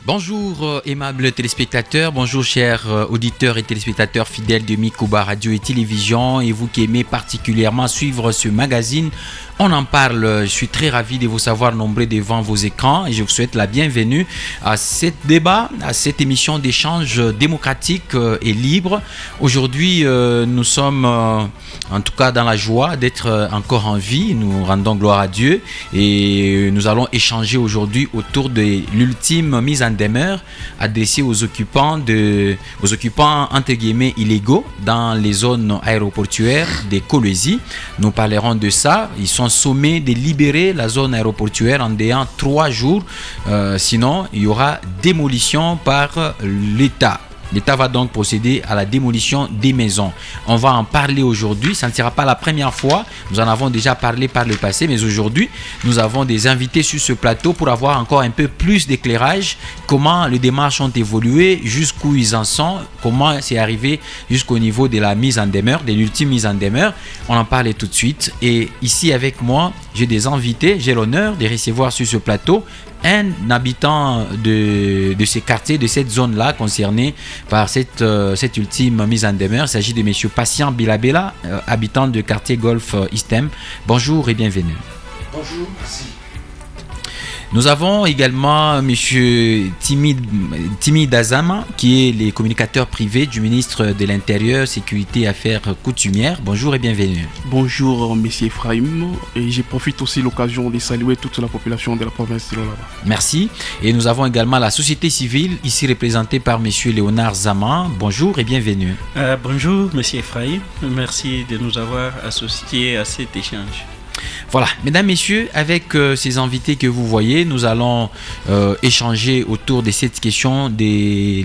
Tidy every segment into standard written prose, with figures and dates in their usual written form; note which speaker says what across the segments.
Speaker 1: Bonjour aimables téléspectateurs, bonjour chers auditeurs et téléspectateurs fidèles de Mikuba Radio et Télévision et vous qui aimez particulièrement suivre ce magazine. On en parle, je suis très ravi de vous savoir nombreux devant vos écrans et je vous souhaite la bienvenue à cet débat, à cette émission d'échange démocratique et libre. Aujourd'hui, nous sommes en tout cas dans la joie d'être encore en vie, nous rendons gloire à Dieu et nous allons échanger aujourd'hui autour de l'ultime mise en demeure adressée aux occupants entre guillemets illégaux dans les zones aéroportuaires des Kolwezi. Nous parlerons de ça. Ils sont sommés de libérer la zone aéroportuaire en délai 3 jours. Sinon, il y aura démolition par l'État. L'État va donc procéder à la démolition des maisons. On va en parler aujourd'hui. Ça ne sera pas la première fois. Nous en avons déjà parlé par le passé. Mais aujourd'hui, nous avons des invités sur ce plateau pour avoir encore un peu plus d'éclairage. Comment les démarches ont évolué, jusqu'où ils en sont, comment c'est arrivé jusqu'au niveau de la mise en demeure, de l'ultime mise en demeure. On en parle tout de suite. Et ici avec moi, j'ai des invités. J'ai l'honneur de recevoir sur ce plateau un habitant de ces quartiers, de cette zone-là concernée par cette ultime mise en demeure. Il s'agit de M. Patient Bilabela, habitant du quartier Golf Istem. Bonjour et bienvenue.
Speaker 2: Bonjour, merci.
Speaker 1: Nous avons également M. Timi Dazama, qui est le communicateur privé du ministre de l'Intérieur, Sécurité et Affaires coutumières. Bonjour et bienvenue.
Speaker 2: Bonjour, M. Ephraim. Et je profite aussi de l'occasion de saluer toute la population de la province de Lualaba.
Speaker 1: Merci. Et nous avons également la société civile, ici représentée par M. Léonard Zaman. Bonjour et bienvenue.
Speaker 3: Bonjour, M. Ephraim. Merci de nous avoir associés à cet échange.
Speaker 1: Voilà, mesdames, messieurs, avec ces invités que vous voyez, nous allons échanger autour de cette question de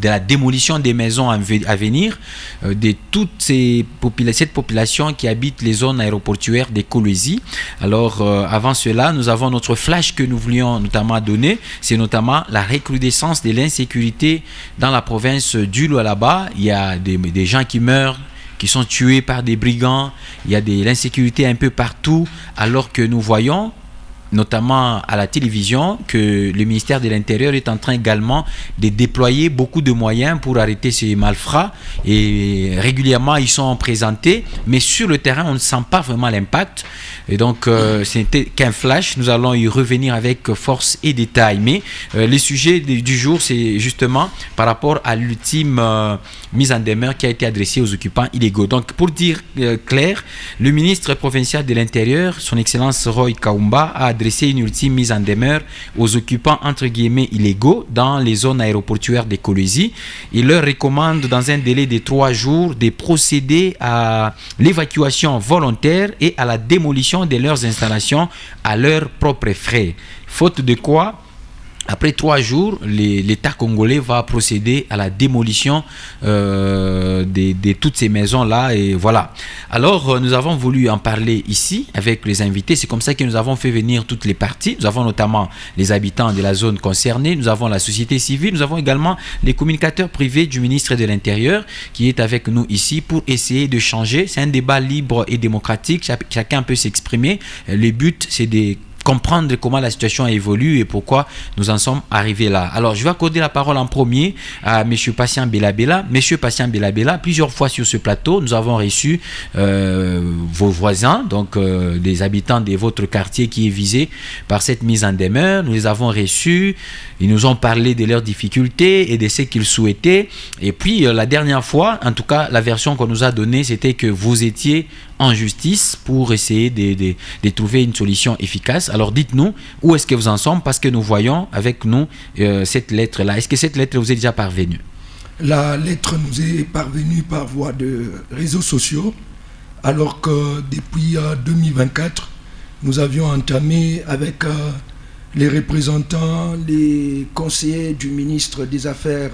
Speaker 1: la démolition des maisons à venir, de toute cette population qui habite les zones aéroportuaires des Kolwezi. Alors, avant cela, nous avons notre flash que nous voulions notamment donner, c'est notamment la recrudescence de l'insécurité dans la province du Lualaba. Il y a des gens qui meurent, qui sont tués par des brigands. Il y a de l'insécurité un peu partout, alors que nous voyons, notamment à la télévision, que le ministère de l'Intérieur est en train également de déployer beaucoup de moyens pour arrêter ces malfrats. Et régulièrement, ils sont présentés, mais sur le terrain, on ne sent pas vraiment l'impact. Et donc, ce n'était qu'un flash. Nous allons y revenir avec force et détail. Mais le sujet du jour, c'est justement par rapport à l'ultime mise en demeure qui a été adressée aux occupants illégaux. Donc, pour dire clair, le ministre provincial de l'Intérieur, son Excellence Roy Kaumba, a adressé une ultime mise en demeure aux occupants entre guillemets illégaux dans les zones aéroportuaires des Kolwezi. Il leur recommande dans un délai de 3 jours de procéder à l'évacuation volontaire et à la démolition de leurs installations à leurs propres frais. Faute de quoi, après 3 jours, l'État congolais va procéder à la démolition de toutes ces maisons-là. Et voilà. Alors, nous avons voulu en parler ici avec les invités. C'est comme ça que nous avons fait venir toutes les parties. Nous avons notamment les habitants de la zone concernée. Nous avons la société civile. Nous avons également les communicateurs privés du ministre de l'Intérieur qui est avec nous ici pour essayer de changer. C'est un débat libre et démocratique. Chacun peut s'exprimer. Le but, c'est de comprendre comment la situation évolue et pourquoi nous en sommes arrivés là. Alors, je vais accorder la parole en premier à M. Patient Bilabela. M. Patient Bilabela, plusieurs fois sur ce plateau, nous avons reçu vos voisins, donc des habitants de votre quartier qui est visé par cette mise en demeure. Nous les avons reçus. Ils nous ont parlé de leurs difficultés et de ce qu'ils souhaitaient. Et puis, la dernière fois, en tout cas, la version qu'on nous a donnée, c'était que vous étiez en justice pour essayer de trouver une solution efficace. Alors dites-nous où est-ce que vous en sommes, parce que nous voyons avec nous cette lettre-là. Est-ce que cette lettre vous est déjà parvenue?
Speaker 4: La lettre nous est parvenue par voie de réseaux sociaux, alors que depuis 2024, nous avions entamé avec les représentants, les conseillers du ministre des Affaires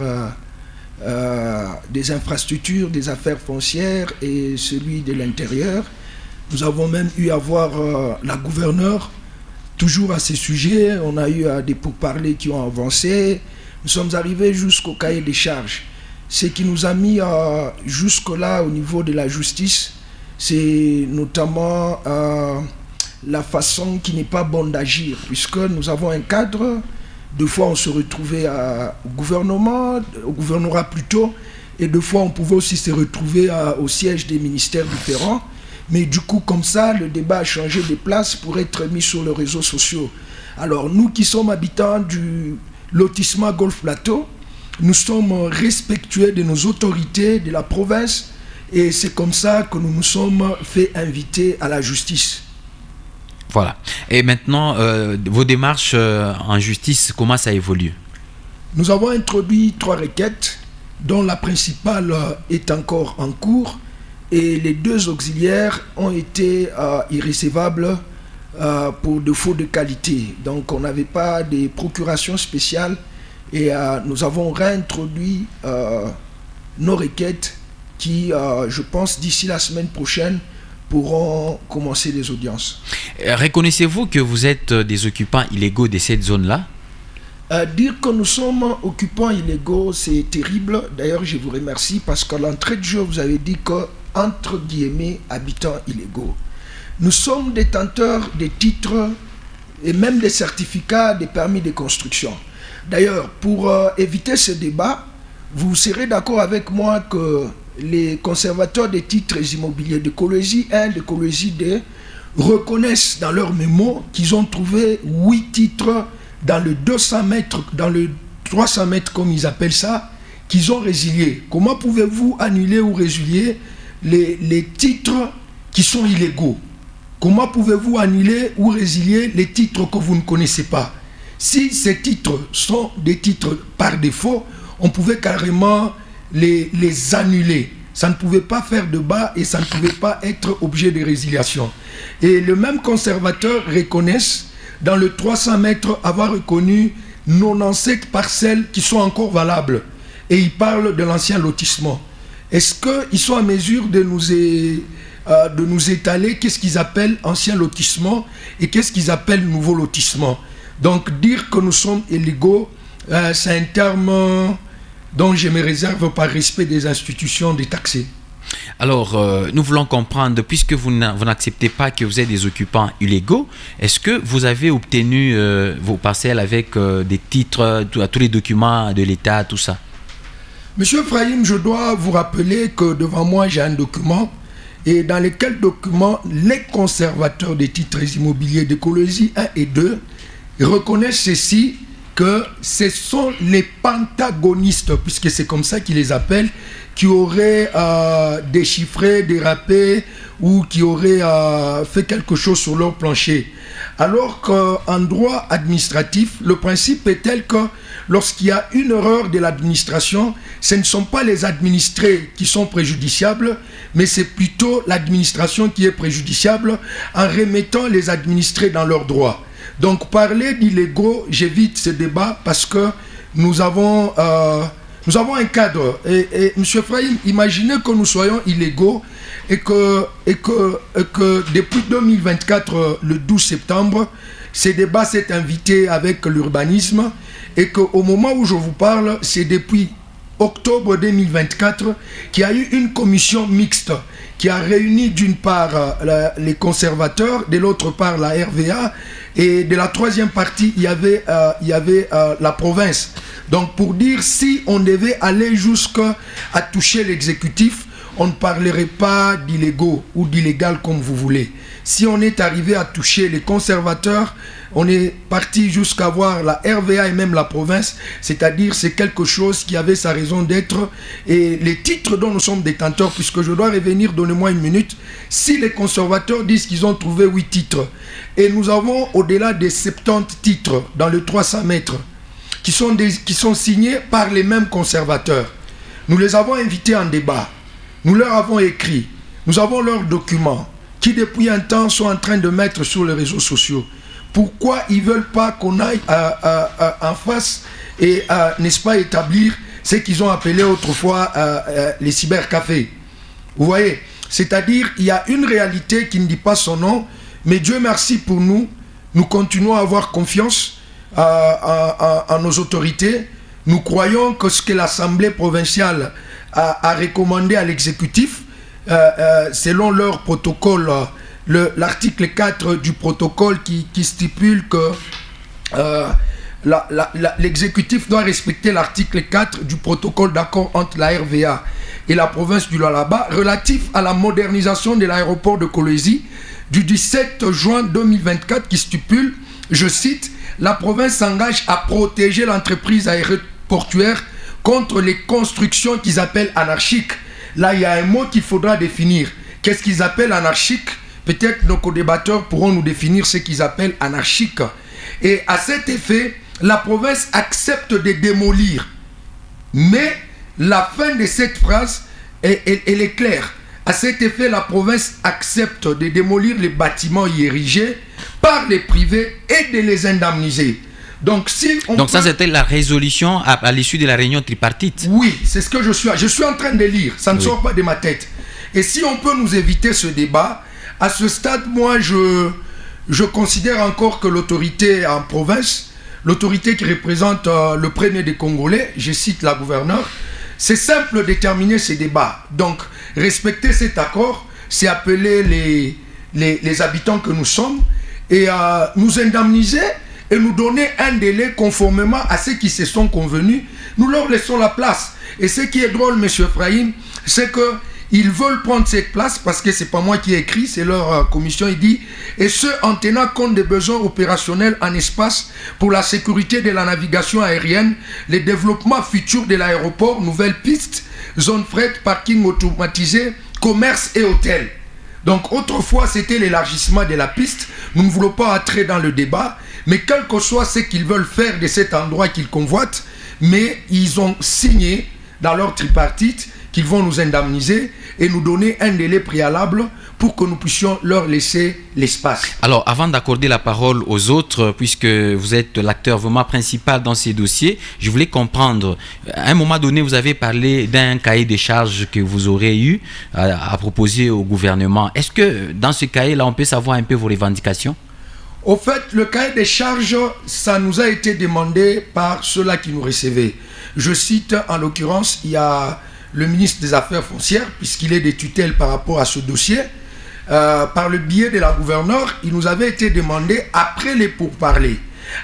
Speaker 4: des infrastructures, des affaires foncières et celui de l'Intérieur. Nous avons même eu à voir la gouverneure, toujours à ces sujets. On a eu des pourparlers qui ont avancé. Nous sommes arrivés jusqu'au cahier des charges. Ce qui nous a mis jusque-là au niveau de la justice, c'est notamment la façon qui n'est pas bonne d'agir, puisque nous avons un cadre Deux fois, on se retrouvait au gouvernorat plutôt, et deux fois, on pouvait aussi se retrouver au siège des ministères différents. Mais du coup, comme ça, le débat a changé de place pour être mis sur les réseaux sociaux. Alors, nous qui sommes habitants du lotissement Golf Plateau, nous sommes respectueux de nos autorités, de la province, et c'est comme ça que nous nous sommes fait inviter à la justice.
Speaker 1: Voilà. Et maintenant, vos démarches en justice, comment ça évolue?
Speaker 4: Nous avons introduit 3 requêtes, dont la principale est encore en cours, et les 2 auxiliaires ont été irrécevables pour défaut de qualité. Donc on n'avait pas de procuration spéciale, et nous avons réintroduit nos requêtes qui, je pense, d'ici la semaine prochaine, pourront commencer les audiences.
Speaker 1: Reconnaissez-vous que vous êtes des occupants illégaux de cette zone-là?
Speaker 4: Dire que nous sommes occupants illégaux, c'est terrible. D'ailleurs, je vous remercie parce qu'à l'entrée de jeu, vous avez dit que, entre guillemets, habitants illégaux. Nous sommes détenteurs des titres et même des certificats des permis de construction. D'ailleurs, pour éviter ce débat, vous serez d'accord avec moi que les conservateurs des titres immobiliers de Colosie 1, de Colosie 2 reconnaissent dans leur mémo qu'ils ont trouvé 8 titres dans le 200 mètres, dans le 300 mètres comme ils appellent ça, qu'ils ont résiliés. Comment pouvez-vous annuler ou résilier les titres qui sont illégaux? Comment pouvez-vous annuler ou résilier les titres que vous ne connaissez pas? Si ces titres sont des titres par défaut, on pouvait carrément les annuler. Ça ne pouvait pas faire de bas et ça ne pouvait pas être objet de résiliation. Et le même conservateur reconnaissent dans le 300 mètres avoir reconnu 97 parcelles qui sont encore valables. Et ils parlent de l'ancien lotissement. Est-ce qu'ils sont en mesure de nous étaler qu'est-ce qu'ils appellent ancien lotissement et qu'est-ce qu'ils appellent nouveau lotissement? Donc dire que nous sommes illégaux, c'est un terme dont je me réserve par respect des institutions détaxées.
Speaker 1: Alors, nous voulons comprendre, puisque vous n'acceptez pas que vous êtes des occupants illégaux, est-ce que vous avez obtenu vos parcelles avec des titres, tous les documents de l'État, tout ça?
Speaker 4: Monsieur Frahim, je dois vous rappeler que devant moi, j'ai un document, et dans lequel document, les conservateurs des titres immobiliers de Colosie 1 et 2 reconnaissent ceci, que ce sont les pentagonistes, puisque c'est comme ça qu'ils les appellent, qui auraient déchiffré, dérapé ou qui auraient fait quelque chose sur leur plancher. Alors qu'en droit administratif, le principe est tel que lorsqu'il y a une erreur de l'administration, ce ne sont pas les administrés qui sont préjudiciables, mais c'est plutôt l'administration qui est préjudiciable en remettant les administrés dans leurs droits. Donc parler d'illégaux, j'évite ce débat parce que nous avons un cadre. Et M. Frahim, imaginez que nous soyons illégaux et que depuis 2024, le 12 septembre, ce débat s'est invité avec l'urbanisme et qu'au moment où je vous parle, c'est depuis octobre 2024 qu'il y a eu une commission mixte qui a réuni d'une part les conservateurs, de l'autre part la RVA, et de la troisième partie, il y avait la province. Donc pour dire, si on devait aller jusqu'à toucher l'exécutif, on ne parlerait pas d'illégaux ou d'illégal comme vous voulez. Si on est arrivé à toucher les conservateurs, on est parti jusqu'à voir la RVA et même la province, c'est-à-dire c'est quelque chose qui avait sa raison d'être. Et les titres dont nous sommes détenteurs, puisque je dois revenir, donnez-moi une minute, si les conservateurs disent qu'ils ont trouvé 8 titres, et nous avons au-delà des 70 titres dans le 300 mètres, qui sont signés par les mêmes conservateurs, nous les avons invités en débat, nous leur avons écrit, nous avons leurs documents, qui depuis un temps sont en train de mettre sur les réseaux sociaux. Pourquoi ils ne veulent pas qu'on aille en face et, n'est-ce pas, établir ce qu'ils ont appelé autrefois les cybercafés? Vous voyez, c'est-à-dire il y a une réalité qui ne dit pas son nom, mais Dieu merci pour nous, nous continuons à avoir confiance en nos autorités. Nous croyons que ce que l'Assemblée provinciale a recommandé à l'exécutif, selon leur protocole, l'article 4 du protocole qui stipule que l'exécutif doit respecter l'article 4 du protocole d'accord entre la RVA et la province du Lualaba relatif à la modernisation de l'aéroport de Kolwezi du 17 juin 2024 qui stipule, je cite, la province s'engage à protéger l'entreprise aéroportuaire contre les constructions qu'ils appellent anarchiques. Là, il y a un mot qu'il faudra définir. Qu'est-ce qu'ils appellent anarchique? Peut-être nos co-débatteurs pourront nous définir ce qu'ils appellent anarchique. Et à cet effet, la province accepte de démolir. Mais la fin de cette phrase, elle est claire. À cet effet, la province accepte de démolir les bâtiments y érigés par les privés et de les indemniser. Donc, ça, c'était la résolution à l'issue de la réunion tripartite. Oui, c'est ce que je suis en train de lire. Ça ne sort pas de ma tête. Et si on peut nous éviter ce débat, à ce stade, moi, je considère encore que l'autorité en province, l'autorité qui représente le premier des Congolais, je cite la gouverneure, c'est simple de terminer ces débats. Donc, respecter cet accord, c'est appeler les habitants que nous sommes et nous indemniser et nous donner un délai conformément à ceux qui se sont convenus. Nous leur laissons la place. Et ce qui est drôle, M. Ephraim, c'est qu'ils veulent prendre cette place parce que ce n'est pas moi qui ai écrit, c'est leur commission. Il dit, et ce en tenant compte des besoins opérationnels en espace pour la sécurité de la navigation aérienne, les développements futurs de l'aéroport, nouvelles pistes, zones fret, parking automatisé, commerce et hôtels. Donc autrefois c'était l'élargissement de la piste. Nous ne voulons pas entrer dans le débat, mais quel que soit ce qu'ils veulent faire de cet endroit qu'ils convoitent, mais ils ont signé dans leur tripartite qu'ils vont nous indemniser et nous donner un délai préalable pour que nous puissions leur laisser l'espace. Alors, avant d'accorder la parole aux autres, puisque vous êtes l'acteur vraiment principal dans ces dossiers, je voulais comprendre, à un moment donné, vous avez parlé d'un cahier des charges que vous aurez eu à proposer au gouvernement. Est-ce que dans ce cahier-là, on peut savoir un peu vos revendications? Au fait, le cahier des charges, ça nous a été demandé par ceux-là qui nous recevaient. Je cite, en l'occurrence, il y a le ministre des Affaires foncières, puisqu'il est de tutelle par rapport à ce dossier, par le biais de la gouverneure, il nous avait été demandé, après les pourparlers,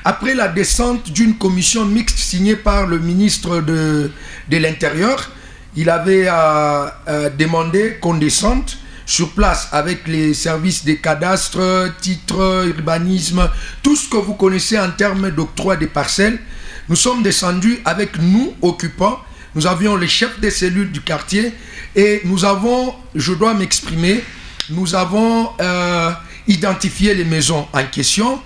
Speaker 4: après la descente d'une commission mixte signée par le ministre de l'Intérieur, il avait demandé qu'on descende sur place avec les services des cadastres, titres, urbanisme, tout ce que vous connaissez en termes d'octroi des parcelles. Nous sommes descendus avec nous, occupants. Nous avions les chefs des cellules du quartier et nous avons, je dois m'exprimer, nous avons identifié les maisons en question,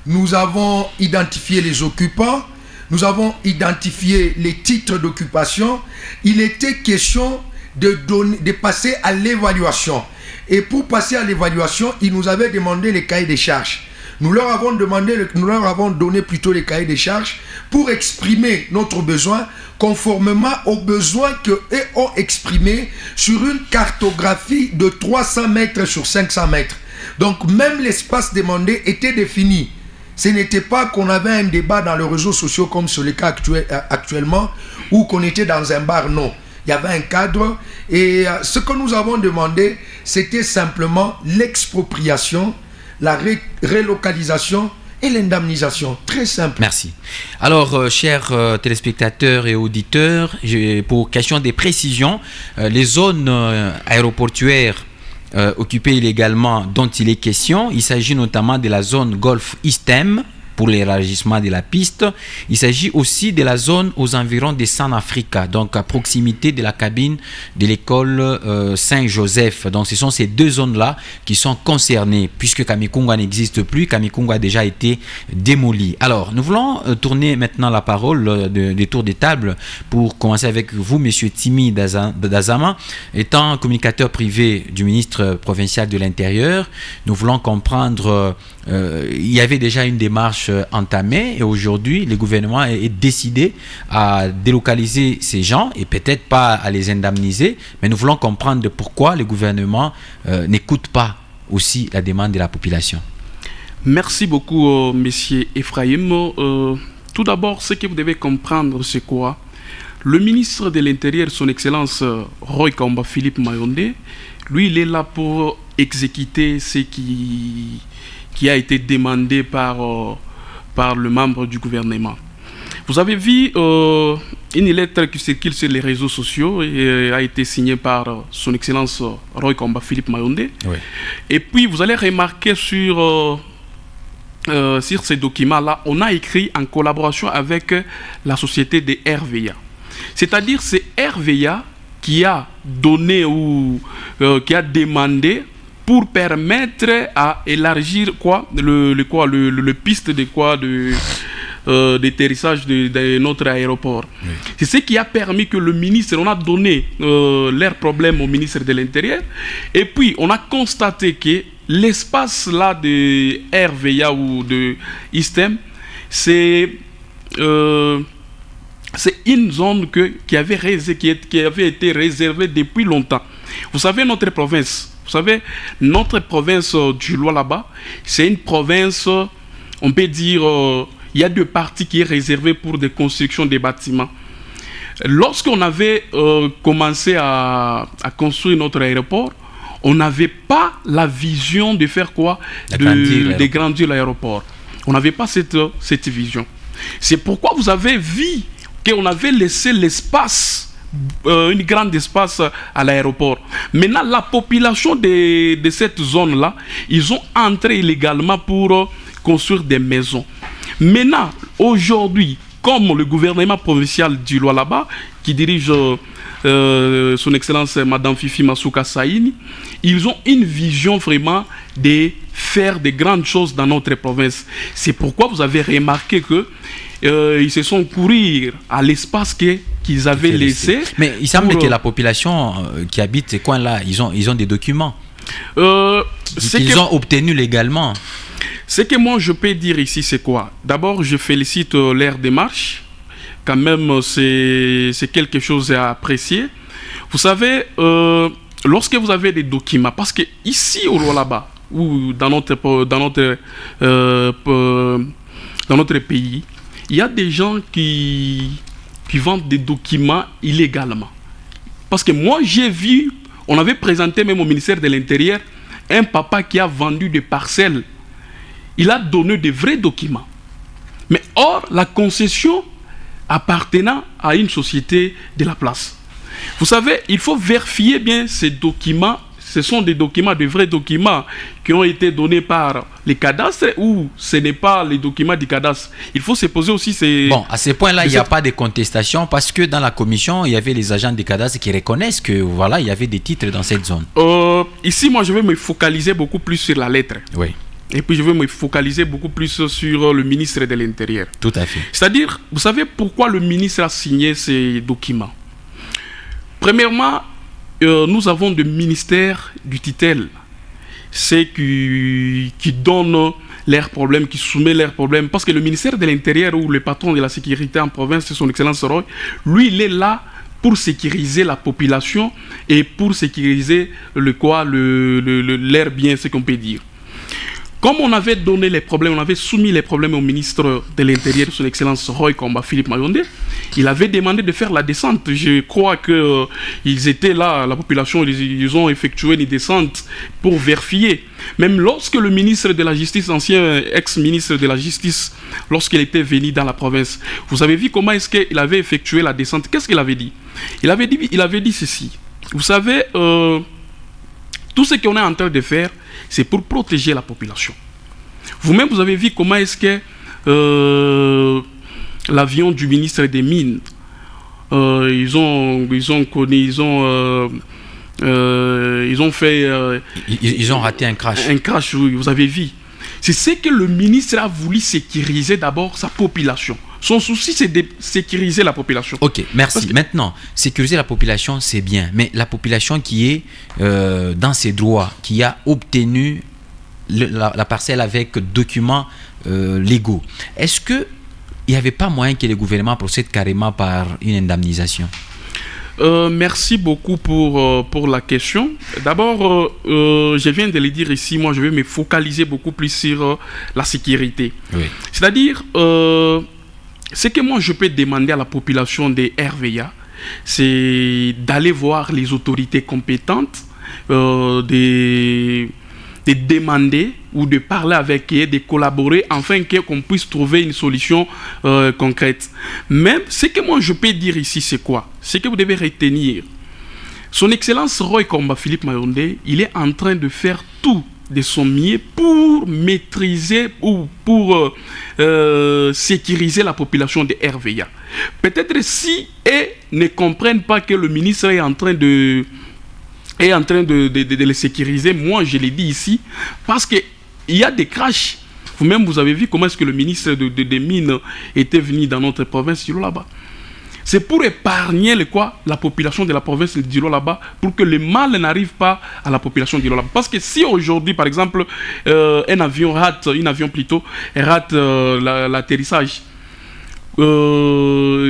Speaker 4: nous avons identifié les occupants, nous avons identifié les titres d'occupation. Il était question de passer à l'évaluation. Et pour passer à l'évaluation, ils nous avaient demandé les cahiers des charges. Nous leur avons donné plutôt les cahiers des charges pour exprimer notre besoin conformément aux besoins qu'eux ont exprimés sur une cartographie de 300 mètres sur 500 mètres. Donc même l'espace demandé était défini. Ce n'était pas qu'on avait un débat dans les réseaux sociaux comme c'est le cas actuellement ou qu'on était dans un bar, non. Il y avait un cadre et ce que nous avons demandé, c'était simplement l'expropriation, la relocalisation et l'indemnisation. Très simple. Merci. Alors, chers téléspectateurs et auditeurs, pour question des précisions, les zones aéroportuaires occupées illégalement dont il est question, il s'agit notamment de la zone Golfe Istem, pour l'élargissement de la piste. Il s'agit aussi de la zone aux environs de San Africa, donc à proximité de la cabine de l'école Saint-Joseph. Donc ce sont ces deux zones-là qui sont concernées, puisque Kamikungwa n'existe plus. Kamikungwa a déjà été démoli. Alors, nous voulons tourner maintenant la parole des tours de table pour commencer avec vous, monsieur Timi Dazama. Étant communicateur privé du ministre provincial de l'Intérieur, nous voulons comprendre, il y avait déjà une démarche entamée et aujourd'hui le gouvernement est décidé à délocaliser ces gens et peut-être pas à les indemniser, mais nous voulons comprendre pourquoi le gouvernement n'écoute pas aussi la demande de la population.
Speaker 2: Merci beaucoup, monsieur Ephraim. Tout d'abord, ce que vous devez comprendre, c'est quoi? Le ministre de l'Intérieur, son Excellence Roy Kamba Philippe Mayonde, lui, il est là pour exécuter ce qui a été demandé par par le membre du gouvernement. Vous avez vu une lettre qui circule sur les réseaux sociaux et a été signée par son Excellence Roy Komba Philippe Mayondé.
Speaker 1: Oui.
Speaker 2: Et puis vous allez remarquer sur ces documents-là, on a écrit en collaboration avec la société de RVA. C'est-à-dire c'est RVA qui a donné ou qui a demandé pour permettre à élargir le piste d'atterrissage de notre aéroport. Oui. C'est ce qui a permis que le ministre, on a donné leurs problèmes au ministre de l'Intérieur, et puis on a constaté que l'espace là de RVA ou de ISTEM, c'est une zone qui avait été réservée depuis longtemps. Vous savez, notre province du Lualaba, c'est une province, on peut dire, il y a deux parties qui est réservée pour des constructions des bâtiments. Lorsqu'on avait commencé à construire notre aéroport, on n'avait pas la vision de faire quoi? De grandir l'aéroport. On n'avait pas cette vision. C'est pourquoi vous avez vu qu'on avait laissé l'espace, un grand espace à l'aéroport. Maintenant, la population de cette zone-là, ils ont entré illégalement pour construire des maisons. Maintenant, aujourd'hui, comme le gouvernement provincial du Lualaba, qui dirige son Excellence Madame Fifi Masuka Saini, ils ont une vision vraiment de faire de grandes choses dans notre province. C'est pourquoi vous avez remarqué que ils se sont courir à l'espace qu'ils avaient laissé.
Speaker 1: Mais il semble que la population qui habite ces coins-là, ils ont des documents qu'ils ont obtenus légalement.
Speaker 2: Ce que moi je peux dire ici, c'est quoi? D'abord, je félicite leur démarche. Quand même, c'est quelque chose à apprécier. Vous savez, lorsque vous avez des documents, parce que ici au Lualaba, ou dans notre pays, il y a des gens qui vendent des documents illégalement. Parce que moi, j'ai vu, on avait présenté même au ministère de l'Intérieur, un papa qui a vendu des parcelles. Il a donné de vrais documents. Mais or, la concession appartenant à une société de la place. Vous savez, il faut vérifier bien ces documents. Ce sont des documents, de vrais documents qui ont été donnés par les cadastres ou ce n'est pas les documents du cadastre. Il faut se poser aussi ces...
Speaker 1: Bon, à ce point-là, il n'y a pas de contestation parce que dans la commission, il y avait les agents des cadastres qui reconnaissent que voilà, il y avait des titres dans cette zone.
Speaker 2: Ici, moi, je vais me focaliser beaucoup plus sur la lettre.
Speaker 1: Oui.
Speaker 2: Et puis je vais me focaliser beaucoup plus sur le ministre de l'Intérieur.
Speaker 1: Tout à fait.
Speaker 2: C'est-à-dire, vous savez pourquoi le ministre a signé ces documents? Premièrement, nous avons des ministères du titel, c'est qui donnent leurs problèmes, qui soumettent leurs problèmes. Parce que le ministère de l'Intérieur ou le patron de la sécurité en province, c'est son Excellence Roy, lui, il est là pour sécuriser la population et pour sécuriser l'air bien, ce qu'on peut dire. Comme on avait donné les problèmes, on avait soumis les problèmes au ministre de l'Intérieur, son Excellence Roy Komba Philippe Mayondé, il avait demandé de faire la descente. Je crois qu'ils étaient là, la population, ils ont effectué une descente pour vérifier. Même lorsque le ministre de la Justice, ancien ex-ministre de la Justice, lorsqu'il était venu dans la province, vous avez vu comment est-ce qu'il avait effectué la descente? Qu'est-ce qu'il avait dit? Il avait dit ceci. Vous savez, tout ce qu'on est en train de faire, c'est pour protéger la population. Vous-même, vous avez vu comment est-ce que l'avion du ministre des Mines, ils ont
Speaker 1: raté un crash.
Speaker 2: Un crash, oui, vous avez vu. C'est ce que le ministre a voulu sécuriser d'abord sa population. Son souci, c'est de sécuriser la population.
Speaker 1: Ok, merci. Maintenant, sécuriser la population, c'est bien. Mais la population qui est dans ses droits, qui a obtenu la parcelle avec documents légaux, est-ce qu'il n'y avait pas moyen que le gouvernement procède carrément par une indemnisation?
Speaker 2: Merci beaucoup pour la question. D'abord, je viens de le dire ici, moi je vais me focaliser beaucoup plus sur la sécurité.
Speaker 1: Oui.
Speaker 2: C'est-à-dire... ce que moi je peux demander à la population des RVA, c'est d'aller voir les autorités compétentes, de demander ou de parler avec eux, de collaborer afin qu'on puisse trouver une solution concrète. Même ce que moi je peux dire ici, c'est quoi? Ce que vous devez retenir. Son Excellence Roy Komba Philippe Mayonde, il est en train de faire tout de son mieux pour maîtriser ou pour sécuriser la population de RVA. Peut-être si elles ne comprennent pas que le ministre est en train de les sécuriser, moi je l'ai dit ici, parce qu'il y a des crashs. Vous-même, vous avez vu comment est-ce que le ministre des Mines était venu dans notre province là-bas. C'est pour épargner la population de la province d'Ilo là-bas, pour que le mal n'arrive pas à la population d'Ilo là-bas. Parce que si aujourd'hui, par exemple, un avion rate l'atterrissage,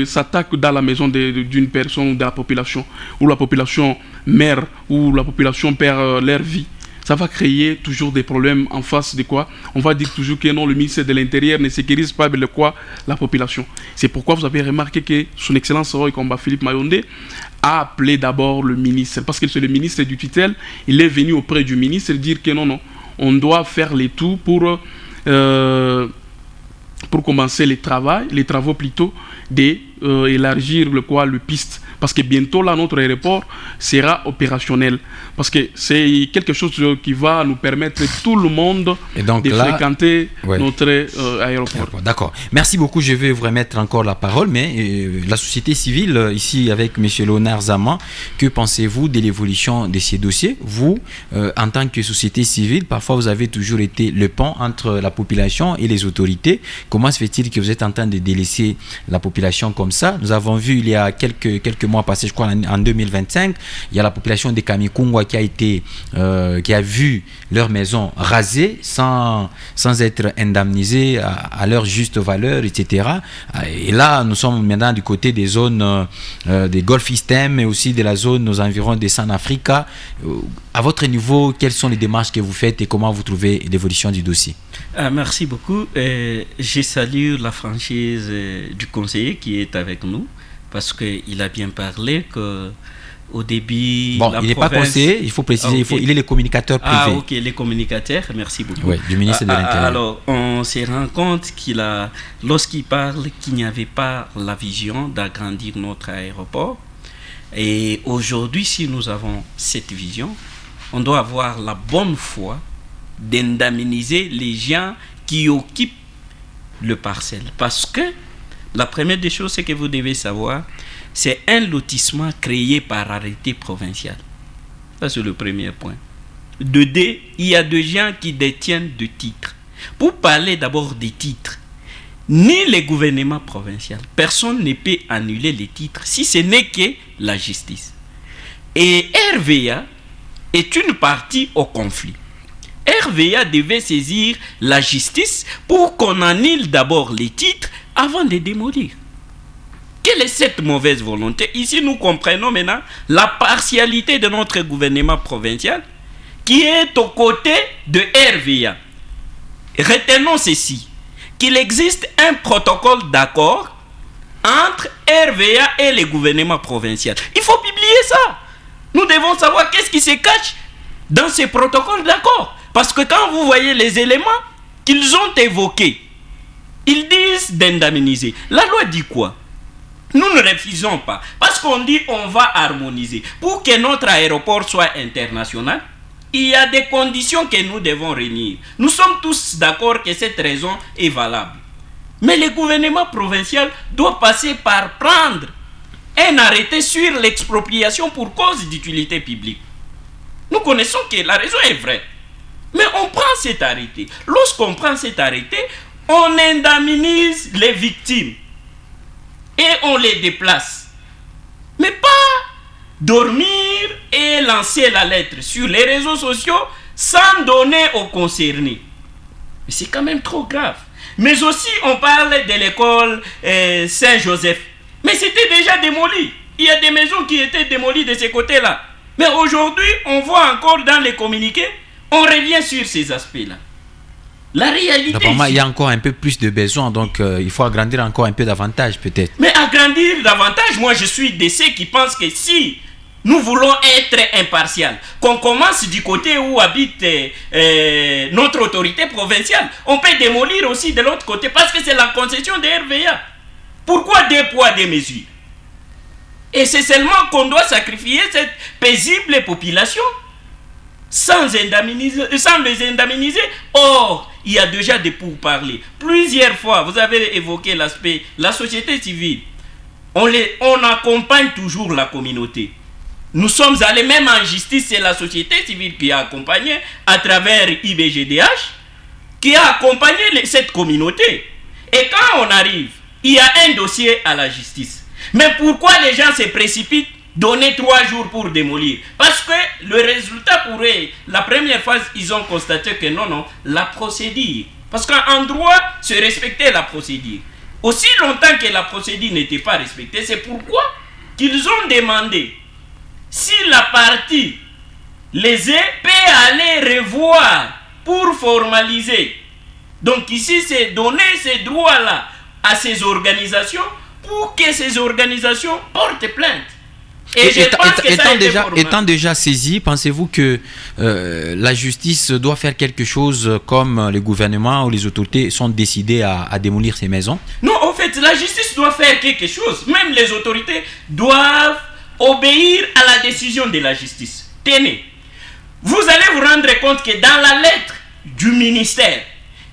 Speaker 2: s'attaque dans la maison d'une personne de la population, ou la population meurt, ou la population perd leur vie, ça va créer toujours des problèmes en face de quoi? On va dire toujours que non, le ministère de l'Intérieur ne sécurise pas la population. C'est pourquoi vous avez remarqué que son Excellence Roy Komba Philippe Mayonde a appelé d'abord le ministre, parce que c'est le ministre du tutelle. Il est venu auprès du ministre dire que non, on doit faire les tout pour commencer les travaux plutôt d'élargir le piste. Parce que bientôt, là, notre aéroport sera opérationnel. Parce que c'est quelque chose qui va nous permettre, tout le monde, de fréquenter notre aéroport.
Speaker 1: D'accord. Merci beaucoup. Je vais vous remettre encore la parole. Mais la société civile, ici, avec M. Léonard Zaman, que pensez-vous de l'évolution de ces dossiers? Vous, en tant que société civile, parfois, vous avez toujours été le pont entre la population et les autorités. Comment se fait-il que vous êtes en train de délaisser la population comme ça? Nous avons vu, il y a quelques mois passés, je crois en 2025, il y a la population de Kamikungwa qui a vu leur maison rasée sans être indemnisée à leur juste valeur, etc. Et là, nous sommes maintenant du côté des zones des Gulf Eastern, mais aussi de la zone aux environs de San Africa. À votre niveau, quelles sont les démarches que vous faites et comment vous trouvez l'évolution du dossier?
Speaker 3: Merci beaucoup. Je salue la franchise du conseiller qui est avec nous, parce qu'il a bien parlé qu'au début...
Speaker 1: Bon, il n'est pas conseiller, il faut préciser, il est le communicateur privé.
Speaker 3: Ah, ok, les communicateurs, merci beaucoup.
Speaker 1: Oui, du ministre de l'Intérieur.
Speaker 3: Alors, on se rend compte lorsqu'il parle qu'il n'y avait pas la vision d'agrandir notre aéroport. Et aujourd'hui, si nous avons cette vision, on doit avoir la bonne foi d'indemniser les gens qui occupent le parcelle. Parce que la première des choses, c'est que vous devez savoir, c'est un lotissement créé par arrêté provincial. Ça, c'est le premier point. De deux, il y a des gens qui détiennent des titres. Pour parler d'abord des titres, ni le gouvernement provincial, personne ne peut annuler les titres si ce n'est que la justice. Et RVA est une partie au conflit. RVA devait saisir la justice pour qu'on annule d'abord les titres avant de démolir. Quelle est cette mauvaise volonté? Ici, nous comprenons maintenant la partialité de notre gouvernement provincial qui est aux côtés de RVA. Retenons ceci, qu'il existe un protocole d'accord entre RVA et le gouvernement provincial. Il faut publier ça. Nous devons savoir qu'est-ce qui se cache dans ces protocoles d'accord. Parce que quand vous voyez les éléments qu'ils ont évoqués, ils disent d'indemniser. La loi dit quoi? Nous ne refusons pas. Parce qu'on dit on va harmoniser. Pour que notre aéroport soit international, il y a des conditions que nous devons réunir. Nous sommes tous d'accord que cette raison est valable. Mais le gouvernement provincial doit passer par prendre un arrêté sur l'expropriation pour cause d'utilité publique. Nous connaissons que la raison est vraie. Mais on prend cet arrêté. Lorsqu'on prend cet arrêté, on indemnise les victimes. Et on les déplace. Mais pas dormir et lancer la lettre sur les réseaux sociaux sans donner aux concernés. Mais c'est quand même trop grave. Mais aussi, on parle de l'école Saint-Joseph. Mais c'était déjà démoli. Il y a des maisons qui étaient démolies de ces côtés-là. Mais aujourd'hui, on voit encore dans les communiqués, on revient sur ces aspects-là. La réalité...
Speaker 1: Normalement, il y a encore un peu plus de besoins, donc il faut agrandir encore un peu davantage peut-être.
Speaker 3: Mais agrandir davantage, moi je suis de ceux qui pensent que si Nous voulons être impartial. Qu'on commence du côté où habite notre autorité provinciale. On peut démolir aussi de l'autre côté parce que c'est la concession de RVA. Pourquoi 2 poids, 2 mesures? Et c'est seulement qu'on doit sacrifier cette paisible population sans les indemniser. Or, il y a déjà des pourparlers. Plusieurs fois, vous avez évoqué l'aspect, la société civile. On accompagne toujours la communauté. Nous sommes allés même en justice, c'est la société civile qui a accompagné à travers IBGDH, qui a accompagné cette communauté. Et quand on arrive, il y a un dossier à la justice. Mais pourquoi les gens se précipitent donner 3 jours pour démolir? Parce que le résultat pourrait, la première phase, ils ont constaté que non, la procédure. Parce qu'en droit, c'est respecter la procédure. Aussi longtemps que la procédure n'était pas respectée, c'est pourquoi qu'ils ont demandé si la partie lésée peut aller revoir pour formaliser. Donc ici, c'est donner ces droits-là à ces organisations pour que ces organisations portent plainte. Et
Speaker 1: étant déjà saisi, pensez-vous que la justice doit faire quelque chose comme les gouvernements ou les autorités sont décidés à démolir ces maisons?
Speaker 3: Non, en fait, la justice doit faire quelque chose. Même les autorités doivent obéir à la décision de la justice. Tenez, vous allez vous rendre compte que dans la lettre du ministère,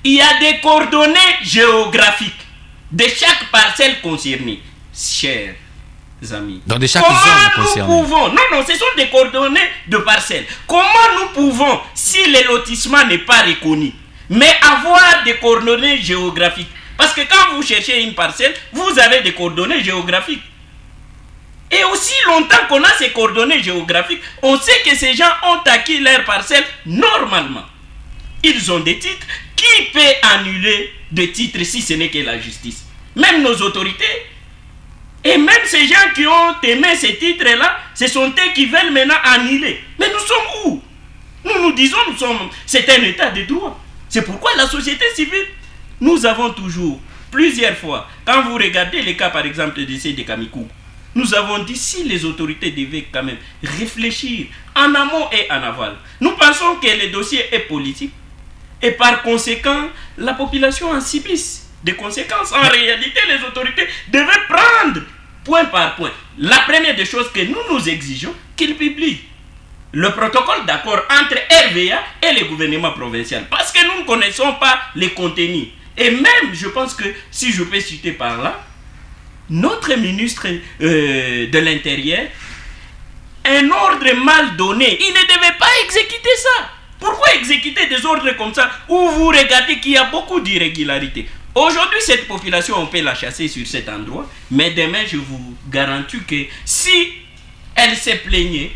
Speaker 3: il y a des coordonnées géographiques de chaque parcelle concernée. Chers amis,
Speaker 1: dans de chaque zone concernée.
Speaker 3: Non, ce sont des coordonnées de parcelles. Comment nous pouvons, si le lotissement n'est pas reconnu, mais avoir des coordonnées géographiques? Parce que quand vous cherchez une parcelle, vous avez des coordonnées géographiques. Et aussi longtemps qu'on a ces coordonnées géographiques, on sait que ces gens ont acquis leur parcelle normalement. Ils ont des titres. Qui peut annuler des titres si ce n'est que la justice? Même nos autorités. Et même ces gens qui ont aimé ces titres-là, ce sont eux qui veulent maintenant annuler. Mais nous sommes où? Nous disons, c'est un état de droit. C'est pourquoi la société civile, nous avons toujours, plusieurs fois, quand vous regardez les cas par exemple de décès de Kamikou, nous avons dit si les autorités devaient quand même réfléchir en amont et en aval. Nous pensons que le dossier est politique et par conséquent, la population en subisse des conséquences. En réalité, les autorités devaient prendre point par point. La première des choses que nous exigeons, qu'ils publient le protocole d'accord entre RVA et le gouvernement provincial. Parce que nous ne connaissons pas les contenus. Et même, je pense que, si je peux citer par là, notre ministre de l'Intérieur, un ordre mal donné, il ne devait pas exécuter ça. Pourquoi exécuter des ordres comme ça où vous regardez qu'il y a beaucoup d'irrégularités? Aujourd'hui, cette population, on peut la chasser sur cet endroit, mais demain, je vous garantis que si elle se plaignait,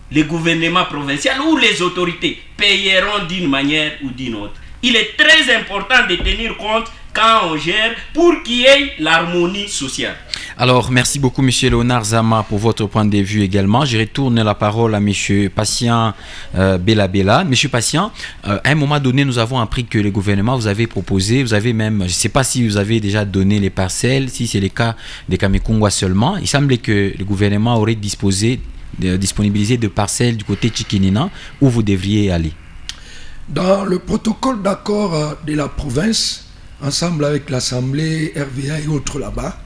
Speaker 3: les gouvernements provinciaux ou les autorités payeront d'une manière ou d'une autre. Il est très important de tenir compte quand on gère pour qu'il y ait l'harmonie sociale.
Speaker 1: Alors, merci beaucoup, M. Léonard Zama, pour votre point de vue également. Je retourne la parole à M. Patient Bella. M. Patient, à un moment donné, nous avons appris que le gouvernement vous avait proposé, vous avez même, je ne sais pas si vous avez déjà donné les parcelles, si c'est le cas des Kamikungwa seulement. Il semblait que le gouvernement aurait disponibilisé de parcelles du côté Chikinina, où vous devriez aller.
Speaker 4: Dans le protocole d'accord de la province, ensemble avec l'Assemblée, RVA et autres là-bas,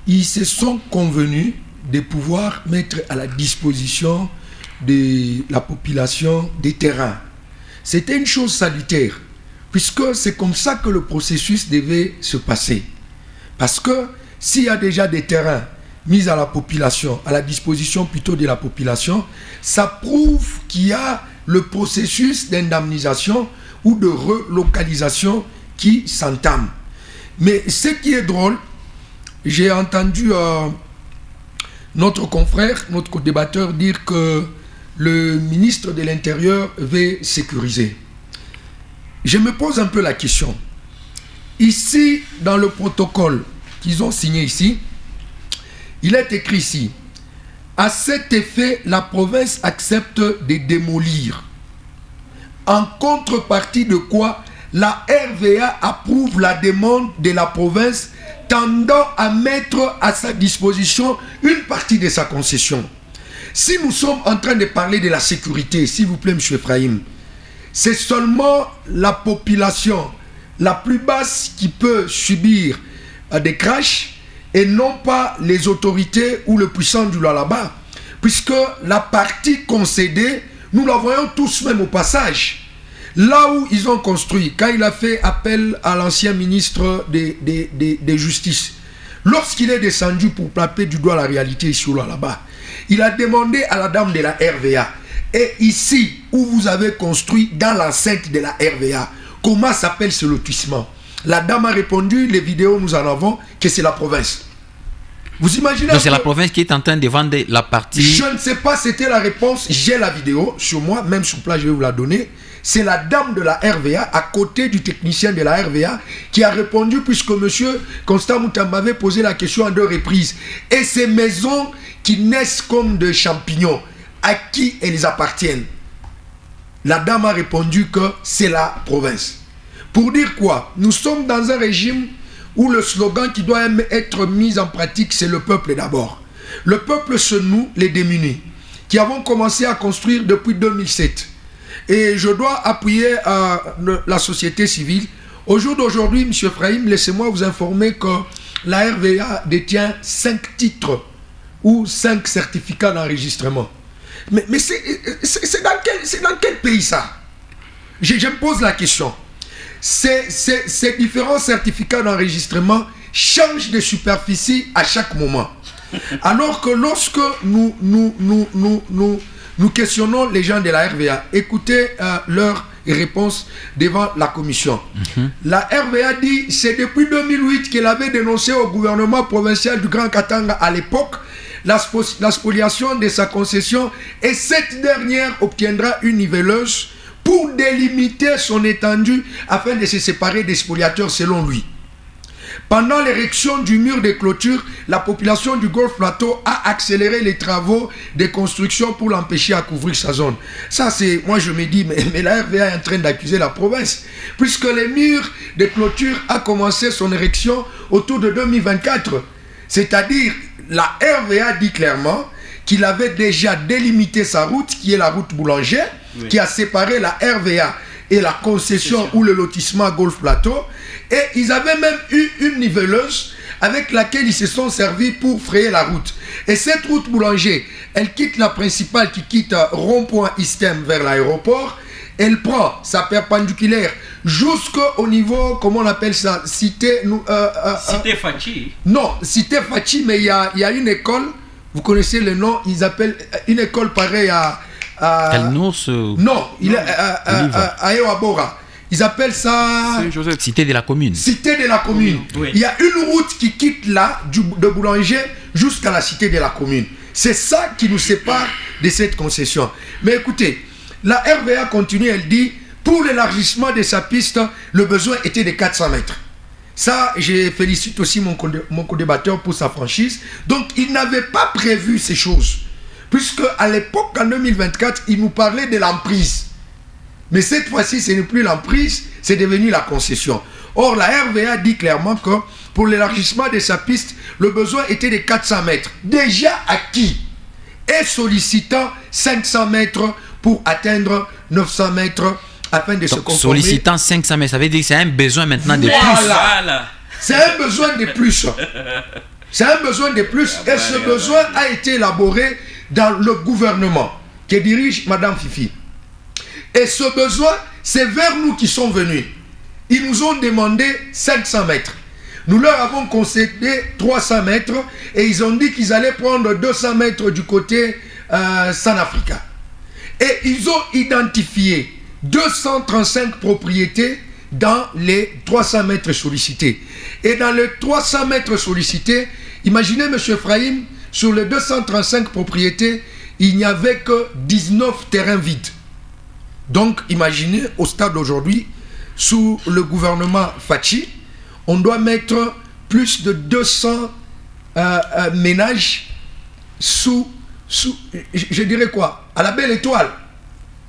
Speaker 4: ils se sont convenus de pouvoir mettre à la disposition de la population des terrains. C'était une chose salutaire, puisque c'est comme ça que le processus devait se passer. Parce que s'il y a déjà des terrains mis à la population, à la disposition plutôt de la population, ça prouve qu'il y a le processus d'indemnisation ou de relocalisation qui s'entame. Mais ce qui est drôle, j'ai entendu notre confrère, notre débatteur dire que le ministre de l'Intérieur veut sécuriser. Je me pose un peu la question. Ici, dans le protocole qu'ils ont signé ici, il est écrit ici, à cet effet, la province accepte de démolir. En contrepartie de quoi, la RVA approuve la demande de la province tendant à mettre à sa disposition une partie de sa concession. Si nous sommes en train de parler de la sécurité, s'il vous plaît, M. Ephraim, c'est seulement la population la plus basse qui peut subir des crashs et non pas les autorités ou le puissant du là-bas. Puisque la partie concédée, nous la voyons tous même au passage. Là où ils ont construit, quand il a fait appel à l'ancien ministre des Justices, lorsqu'il est descendu pour taper du doigt la réalité ici ou là-bas, il a demandé à la dame de la RVA, et ici où vous avez construit dans l'enceinte de la RVA, comment s'appelle ce lotissement? La dame a répondu, les vidéos nous en avons, que c'est la province. Vous imaginez?
Speaker 1: Donc c'est la province qui est en train de vendre la partie...
Speaker 4: Je ne sais pas, c'était la réponse. J'ai la vidéo sur moi, même sur place, je vais vous la donner. C'est la dame de la RVA, à côté du technicien de la RVA, qui a répondu, puisque monsieur Constant Moutamba avait posé la question en 2 reprises. Et ces maisons qui naissent comme des champignons, à qui elles appartiennent? La dame a répondu que c'est la province. Pour dire quoi? Nous sommes dans un régime où le slogan qui doit être mis en pratique, c'est le peuple d'abord. Le peuple, c'est nous, les démunis, qui avons commencé à construire depuis 2007. Et je dois appuyer la société civile. Au jour d'aujourd'hui, M. Ephraim, laissez-moi vous informer que la RVA détient 5 titres ou 5 certificats d'enregistrement. Mais c'est dans quel pays ça? Je me pose la question. Ces différents certificats d'enregistrement changent de superficie à chaque moment. Alors que lorsque nous questionnons les gens de la RVA, écoutez leur réponse devant la commission. La RVA dit, c'est depuis 2008 qu'elle avait dénoncé au gouvernement provincial du Grand Katanga à l'époque la spoliation de sa concession, et cette dernière obtiendra une niveleuse pour délimiter son étendue afin de se séparer des spoliateurs selon lui. Pendant l'érection du mur de clôture, la population du Golfe Plateau a accéléré les travaux de construction pour l'empêcher à couvrir sa zone. Ça, c'est, moi je me dis, mais la RVA est en train d'accuser la province, puisque le mur de clôture a commencé son érection autour de 2024. C'est-à-dire, la RVA dit clairement qu'il avait déjà délimité sa route, qui est la route Boulanger, oui, qui a séparé la RVA et la concession ou le lotissement Golfe Plateau. Et ils avaient même eu une niveleuse avec laquelle ils se sont servis pour frayer la route. Et cette route Boulanger, elle quitte la principale qui quitte rond-point Istem vers l'aéroport. Elle prend sa perpendiculaire jusqu'au niveau, comment on appelle ça, Cité
Speaker 3: Fachi.
Speaker 4: Non, Cité Fachi, mais il y a une école, vous connaissez le nom, ils appellent une école pareille à
Speaker 1: Kalnours
Speaker 4: non, il est à Ewabora. Ils appellent ça
Speaker 1: Cité de la commune.
Speaker 4: Cité de la commune. Oui. Il y a une route qui quitte là, de Boulanger jusqu'à la cité de la commune. C'est ça qui nous sépare de cette concession. Mais écoutez, la RVA continue, elle dit, pour l'élargissement de sa piste, le besoin était de 400 mètres. Ça, je félicite aussi mon co-débatteur pour sa franchise. Donc, il n'avait pas prévu ces choses. Puisque à l'époque, en 2024, il nous parlait de l'emprise. Mais cette fois-ci, ce n'est plus l'emprise, c'est devenu la concession. Or, la RVA dit clairement que pour l'élargissement de sa piste, le besoin était de 400 mètres. Déjà acquis. Et sollicitant 500 mètres pour atteindre 900 mètres afin de se conformer.
Speaker 1: Sollicitant 500 mètres, ça veut dire que c'est un besoin maintenant de plus.
Speaker 4: Voilà. C'est un besoin de plus. C'est un besoin de plus. Et ce besoin a été élaboré dans le gouvernement que dirige Madame Fifi. Et ce besoin, c'est vers nous qui sont venus. Ils nous ont demandé 500 mètres. Nous leur avons concédé 300 mètres et ils ont dit qu'ils allaient prendre 200 mètres du côté San-Africa. Et ils ont identifié 235 propriétés dans les 300 mètres sollicités. Et dans les 300 mètres sollicités, imaginez M. Ephraim, sur les 235 propriétés, il n'y avait que 19 terrains vides. Donc, imaginez, au stade d'aujourd'hui, sous le gouvernement Fachi, on doit mettre plus de 200 ménages sous, je dirais quoi, à la belle étoile.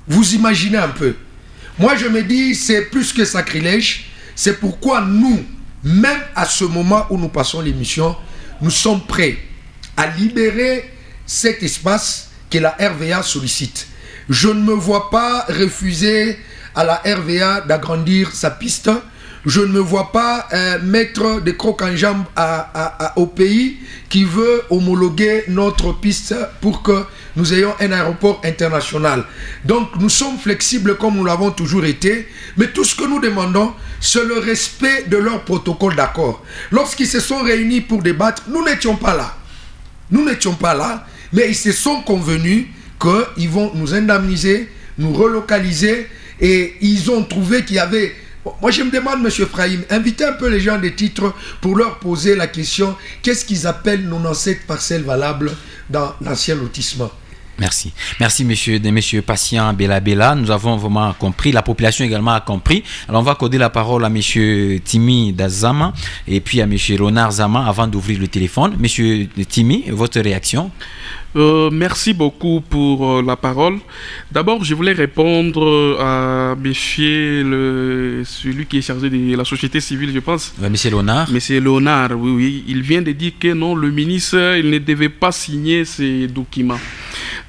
Speaker 4: Vous imaginez un peu. Moi, je me dis, c'est plus que sacrilège. C'est pourquoi nous, même à ce moment où nous passons l'émission, nous sommes prêts à libérer cet espace que la RVA sollicite. Je ne me vois pas refuser à la RVA d'agrandir sa piste. Je ne me vois pas mettre des crocs en jambe au pays qui veut homologuer notre piste pour que nous ayons un aéroport international. Donc nous sommes flexibles comme nous l'avons toujours été, mais tout ce que nous demandons, c'est le respect de leur protocole d'accord. Lorsqu'ils se sont réunis pour débattre, nous n'étions pas là. Nous n'étions pas là, mais ils se sont convenus qu'ils vont nous indemniser, nous relocaliser, et ils ont trouvé qu'il y avait... Moi, je me demande, M. Frahim, invitez un peu les gens des titres pour leur poser la question, qu'est-ce qu'ils appellent 97 parcelles valables dans l'ancien lotissement?
Speaker 1: Merci. Merci, monsieur Patient Bella. Nous avons vraiment compris. La population également a compris. Alors, on va accorder la parole à monsieur Timi Dazama et puis à monsieur Ronald Zama avant d'ouvrir le téléphone. Monsieur Timi, votre réaction?
Speaker 2: Merci beaucoup pour la parole. D'abord, je voulais répondre à celui qui est chargé de la société civile, je pense.
Speaker 1: Monsieur Léonard.
Speaker 2: Monsieur Léonard, oui. Il vient de dire que non, le ministre, il ne devait pas signer ces documents.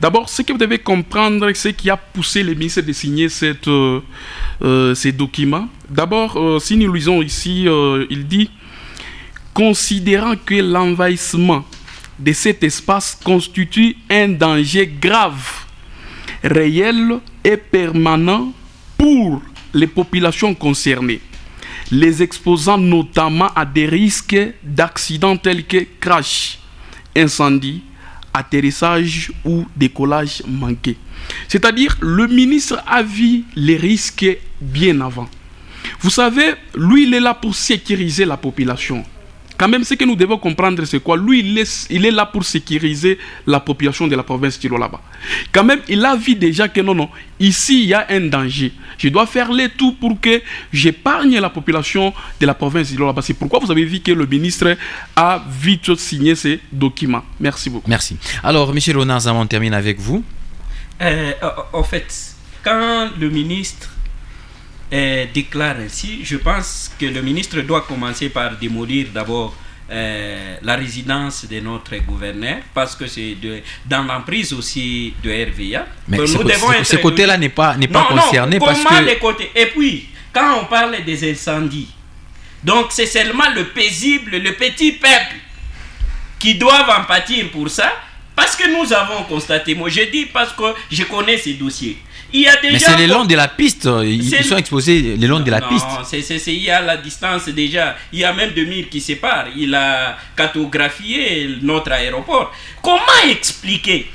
Speaker 2: D'abord, ce que vous devez comprendre, c'est qui a poussé le ministre de signer ces documents. D'abord, si nous lisons ici, il dit « Considérant que l'envahissement de cet espace constitue un danger grave, réel et permanent pour les populations concernées, les exposant notamment à des risques d'accidents tels que crash, incendie, atterrissage ou décollage manqué. » C'est-à-dire, le ministre a vu les risques bien avant. Vous savez, lui, il est là pour sécuriser la population. Quand même, ce que nous devons comprendre, c'est quoi? Lui, il est là pour sécuriser la population de la province de là-bas. Quand même, il a vu déjà que non, ici, il y a un danger. Je dois faire le tout pour que j'épargne la population de la province de là-bas. C'est pourquoi vous avez vu que le ministre a vite signé ces documents. Merci beaucoup.
Speaker 1: Merci. Alors, M. Ronald, on termine avec vous.
Speaker 3: En fait, quand le ministre déclare ainsi, je pense que le ministre doit commencer par démolir d'abord la résidence de notre gouverneur, parce que c'est dans l'emprise aussi de RVA.
Speaker 1: Mais ce côté-là n'est pas concerné.
Speaker 3: Non,
Speaker 1: parce
Speaker 3: comment
Speaker 1: que...
Speaker 3: les côtés? Et puis, quand on parle des incendies, donc c'est seulement le paisible, le petit peuple qui doivent en pâtir pour ça, parce que nous avons constaté, moi je dis parce que je connais ces dossiers. Il y a déjà...
Speaker 1: Mais c'est le long de la piste, ils sont exposés le long de la piste.
Speaker 3: Non, il y a la distance déjà, il y a même 2 milles qui séparent, il a cartographié notre aéroport. Comment expliquer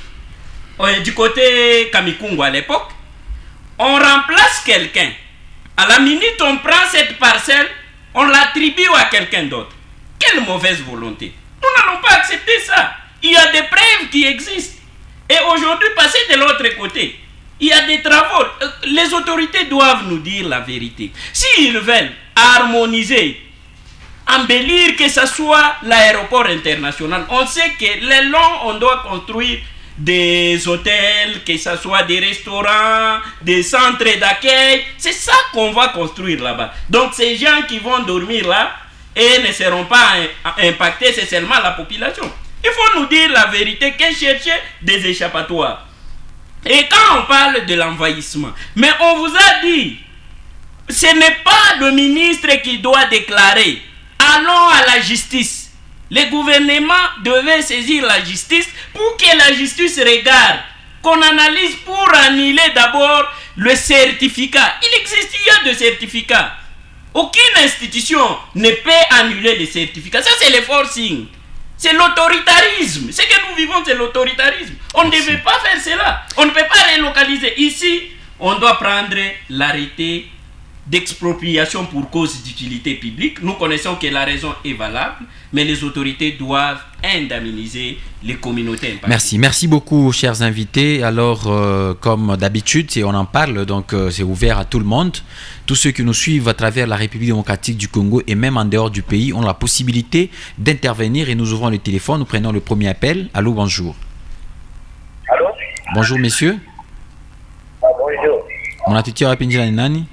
Speaker 3: du côté Kamikungu à l'époque, on remplace quelqu'un, à la minute on prend cette parcelle, on l'attribue à quelqu'un d'autre. Quelle mauvaise volonté! Nous n'allons pas accepter ça. Il y a des preuves qui existent. Et aujourd'hui, passer de l'autre côté, il y a des travaux. Les autorités doivent nous dire la vérité. S'ils veulent harmoniser, embellir, que ce soit l'aéroport international, on sait que le long, on doit construire des hôtels, que ce soit des restaurants, des centres d'accueil. C'est ça qu'on va construire là-bas. Donc ces gens qui vont dormir là et ne seront pas impactés, c'est seulement la population. Il faut nous dire la vérité, que chercher des échappatoires. Et quand on parle de l'envahissement, mais on vous a dit, ce n'est pas le ministre qui doit déclarer, allons à la justice. Le gouvernement devait saisir la justice pour que la justice regarde, qu'on analyse pour annuler d'abord le certificat. Il y a des certificats. Aucune institution ne peut annuler les certificats. Ça, c'est le forcing. C'est l'autoritarisme. Ce que nous vivons, c'est l'autoritarisme. On ne devait pas faire cela. On ne peut pas relocaliser. Ici, on doit prendre l'arrêté d'expropriation pour cause d'utilité publique. Nous connaissons que la raison est valable, mais les autorités doivent indemniser les communautés impactées.
Speaker 1: Merci beaucoup, chers invités. Alors, comme d'habitude, on en parle, donc c'est ouvert à tout le monde. Tous ceux qui nous suivent à travers la République démocratique du Congo et même en dehors du pays ont la possibilité d'intervenir et nous ouvrons le téléphone. Nous prenons le premier appel. Allô, bonjour.
Speaker 5: Allô?
Speaker 1: Bonjour, messieurs.
Speaker 5: Bonjour.
Speaker 1: Mon attitude est à nani?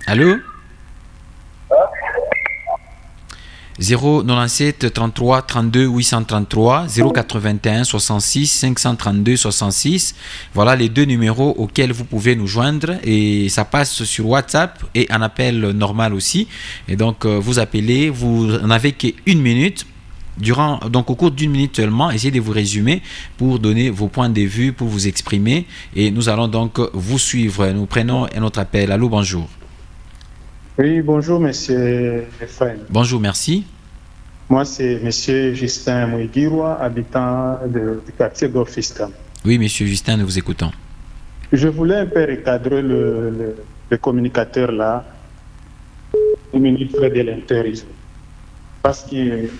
Speaker 5: Allô?
Speaker 1: 097 33 32 833, 081 66 532 66. Voilà les deux numéros auxquels vous pouvez nous joindre et ça passe sur WhatsApp et un appel normal aussi. Et donc vous appelez, vous n'avez qu'une minute. Donc au cours d'une minute seulement, essayez de vous résumer pour donner vos points de vue, pour vous exprimer et nous allons donc vous suivre. Nous prenons un autre appel. Allô, bonjour.
Speaker 6: Oui, bonjour, monsieur Ephraim.
Speaker 1: Bonjour, merci.
Speaker 6: Moi, c'est monsieur Justin Mouigirwa, habitant du quartier Gorfistan.
Speaker 1: Oui, monsieur Justin, nous vous écoutons.
Speaker 6: Je voulais un peu recadrer le communicateur là, le ministre de l'Intérieur. Parce qu'il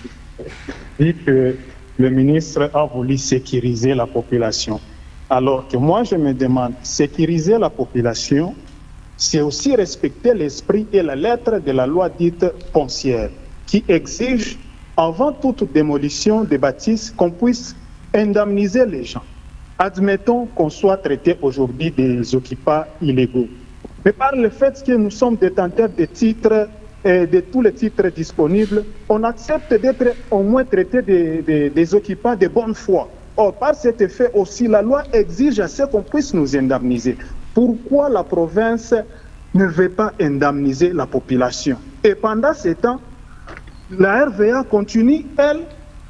Speaker 6: dit que le ministre a voulu sécuriser la population. Alors que moi, je me demande, sécuriser la population, c'est aussi respecter l'esprit et la lettre de la loi dite foncière, qui exige, avant toute démolition des bâtisses, qu'on puisse indemniser les gens. Admettons qu'on soit traité aujourd'hui des occupants illégaux. Mais par le fait que nous sommes détenteurs de titres, de tous les titres disponibles, on accepte d'être au moins traités des occupants de bonne foi. Or, par cet effet aussi, la loi exige à ce qu'on puisse nous indemniser. Pourquoi la province ne veut pas indemniser la population? Et pendant ce temps, la RVA continue, elle,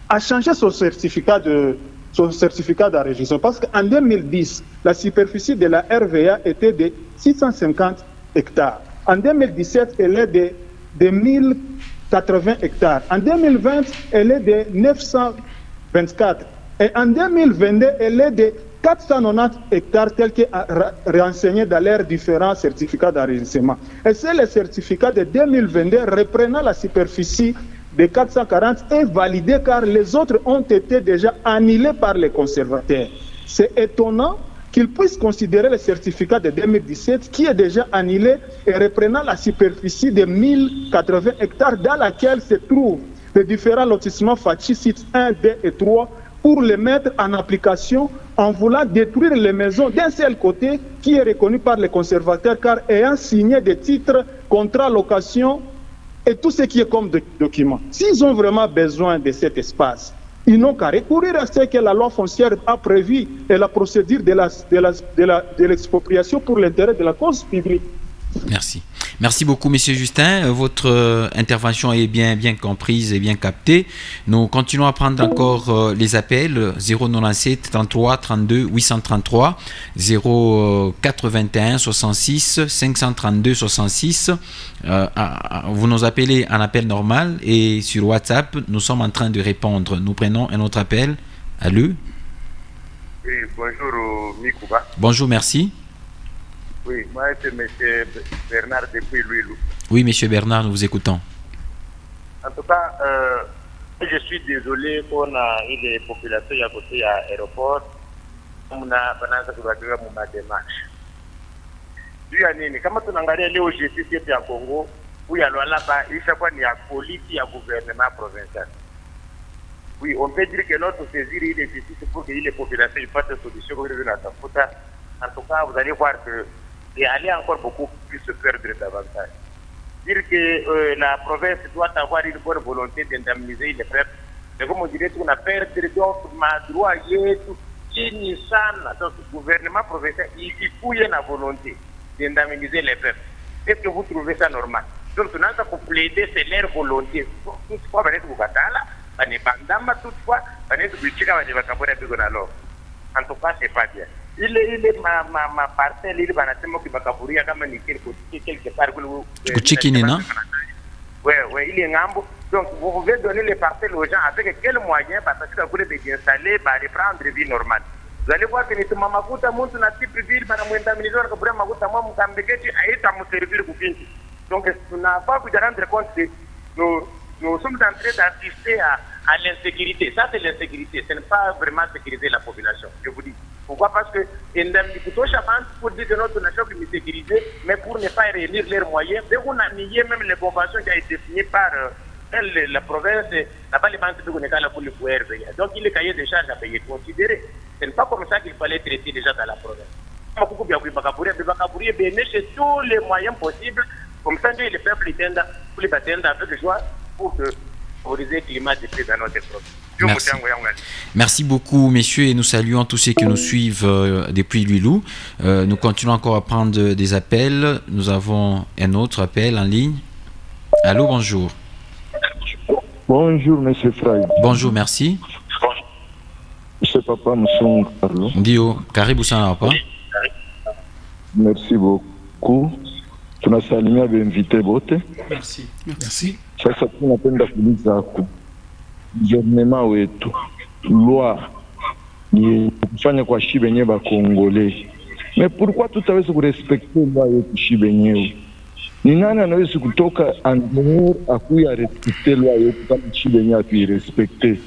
Speaker 6: à changer son certificat d'enregistrement. Parce qu'en 2010, la superficie de la RVA était de 650 hectares. En 2017, elle est de 1080 hectares. En 2020, elle est de 924. Et en 2022, elle est de 490 hectares tels que renseigné dans leurs différents certificats d'enregistrement. Et c'est le certificat de 2022 reprenant la superficie de 440 est validé car les autres ont été déjà annulés par les conservateurs. C'est étonnant qu'ils puissent considérer le certificat de 2017 qui est déjà annulé et reprenant la superficie de 1080 hectares dans laquelle se trouvent les différents lotissements Fachi, sites 1, 2 et 3 pour les mettre en application en voulant détruire les maisons d'un seul côté qui est reconnu par les conservateurs car ayant signé des titres, contrats, location et tout ce qui est comme document. S'ils ont vraiment besoin de cet espace, ils n'ont qu'à recourir à ce que la loi foncière a prévu et la procédure de l'expropriation pour l'intérêt de la cause publique.
Speaker 1: Merci. Merci beaucoup, monsieur Justin. Votre intervention est bien comprise et bien captée. Nous continuons à prendre encore les appels 097 33 32 833 081 66 532 66. Vous nous appelez en appel normal et sur WhatsApp, nous sommes en train de répondre. Nous prenons un autre appel. Allô?
Speaker 5: Oui, bonjour, Mikouba.
Speaker 1: Bonjour, merci.
Speaker 5: Oui, moi c'est M. Bernard depuis Louilou.
Speaker 1: Oui, M. Bernard, nous vous écoutons.
Speaker 5: En tout cas, je suis désolé qu'on a eu des populations à côté à l'aéroport. On a pendant ma démarche. Du année, comme on a regardé au GCC en Congo, où il y a là-bas, il y a politique et gouvernement provincial. Oui, on peut dire que notre saisir est difficile pour que les populations aient pas de solution. En tout cas, vous allez voir que et aller encore beaucoup plus se perdre davantage. Dire que la province doit avoir une bonne volonté d'indemniser les peuples, c'est comme on dirait qu'on a perdu donc ma droit et tout qui donc le gouvernement provincial il fouille la volonté d'indemniser les peuples. Est-ce que vous trouvez ça normal? Donc nous avons plaider c'est leur volonté. Toutefois, on est au Gatala, on est bandama toutefois, on est au Bichika, on est au Kabore. En tout cas, c'est pas bien. Il est ma parcelle, il va naître qui va cabourier comme il quelque part. Oui, il est ngambo. Donc, vous pouvez donner les parcelles aux gens avec quels moyens parce que vous voulez s'installer, reprendre une vie normale. Vous allez voir que les Mamakuta montent dans la petite ville, donc, nous n'avons pas pu rendre compte que nous sommes en train d'assister à l'insécurité. Ça, c'est l'insécurité. Ce n'est pas vraiment sécuriser la population, je vous dis. Pourquoi? Parce que plutôt chacun pour dire que notre nation est sécurisée, mais pour ne pas réunir leurs moyens, dès qu'on a nié même les conventions qui ont été signées par la province, là-bas les banques de Gonekala pour le pouvoir. Donc il est cahier de charges à payer. Considérer. Ce n'est pas comme ça qu'il fallait traiter déjà dans la province. C'est tous les moyens possibles, comme ça les peuples pour les battre avec joie pour que favoriser le climat de paix dans notre province.
Speaker 1: Merci. Merci beaucoup, messieurs, et nous saluons tous ceux qui nous suivent depuis Lulou. Nous continuons encore à prendre des appels. Nous avons un autre appel en ligne. Allô, bonjour.
Speaker 7: Bonjour, monsieur Fry.
Speaker 1: Bonjour, merci.
Speaker 7: Monsieur Papa Moussong Carlo.
Speaker 1: Ndio, karibu sana hapa.
Speaker 7: Merci beaucoup. Tunasalimia invité bote.
Speaker 2: Merci.
Speaker 4: Merci.
Speaker 7: Sasa tunapenda kuuliza gouvernement wetu loi ni kufanya kwa shibe yenyewe ba Kongole. Mais pourquoi tutaweza kurespecter loi yetu shibe yenyewe? Ni nani anaweza kutoka andor akuya respecter loi yetu kama shibe yenyewe atuirespecte?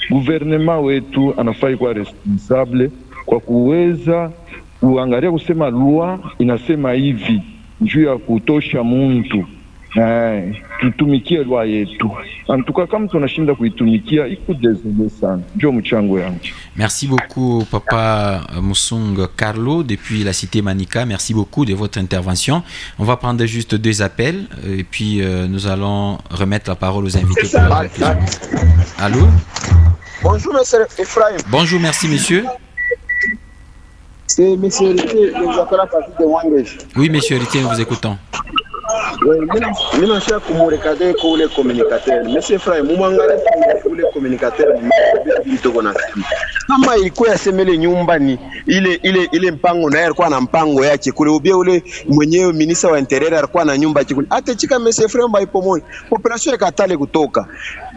Speaker 7: Gouvernement wetu anafai kuwa responsable kwa kuweza kuangalia kusema loi inasema hivi juu ya kutosha muntu. Tutumikie loi yetu. Antuka kama tunashinda kuitumikia iko désolé sana. Ndio mchango yangu.
Speaker 1: Merci beaucoup Papa Moussong Carlo depuis la cité Manika. Merci beaucoup de votre intervention. On va prendre juste 2 appels et puis nous allons remettre la parole aux invités. Allô?
Speaker 8: Bonjour monsieur Ephraim.
Speaker 1: Bonjour, merci monsieur.
Speaker 8: C'est monsieur Héritier, nous appelons à partir de Wangej.
Speaker 1: Oui, monsieur Héritier, nous vous écoutons.
Speaker 8: Oui, mimi nasha kumurekade kwa ule communicateur. Monsieur Ephraim, mumwangalie ule communicateur vitu kona. Kama ilikuwa yasemele nyumbani ile mpango na alikuwa na mpango yake kule ubia ule mwenyewe minister wa interior alikuwa na nyumba yake kule. Hata chika Monsieur Ephraim baipo moyo. Population ikatale kutoka.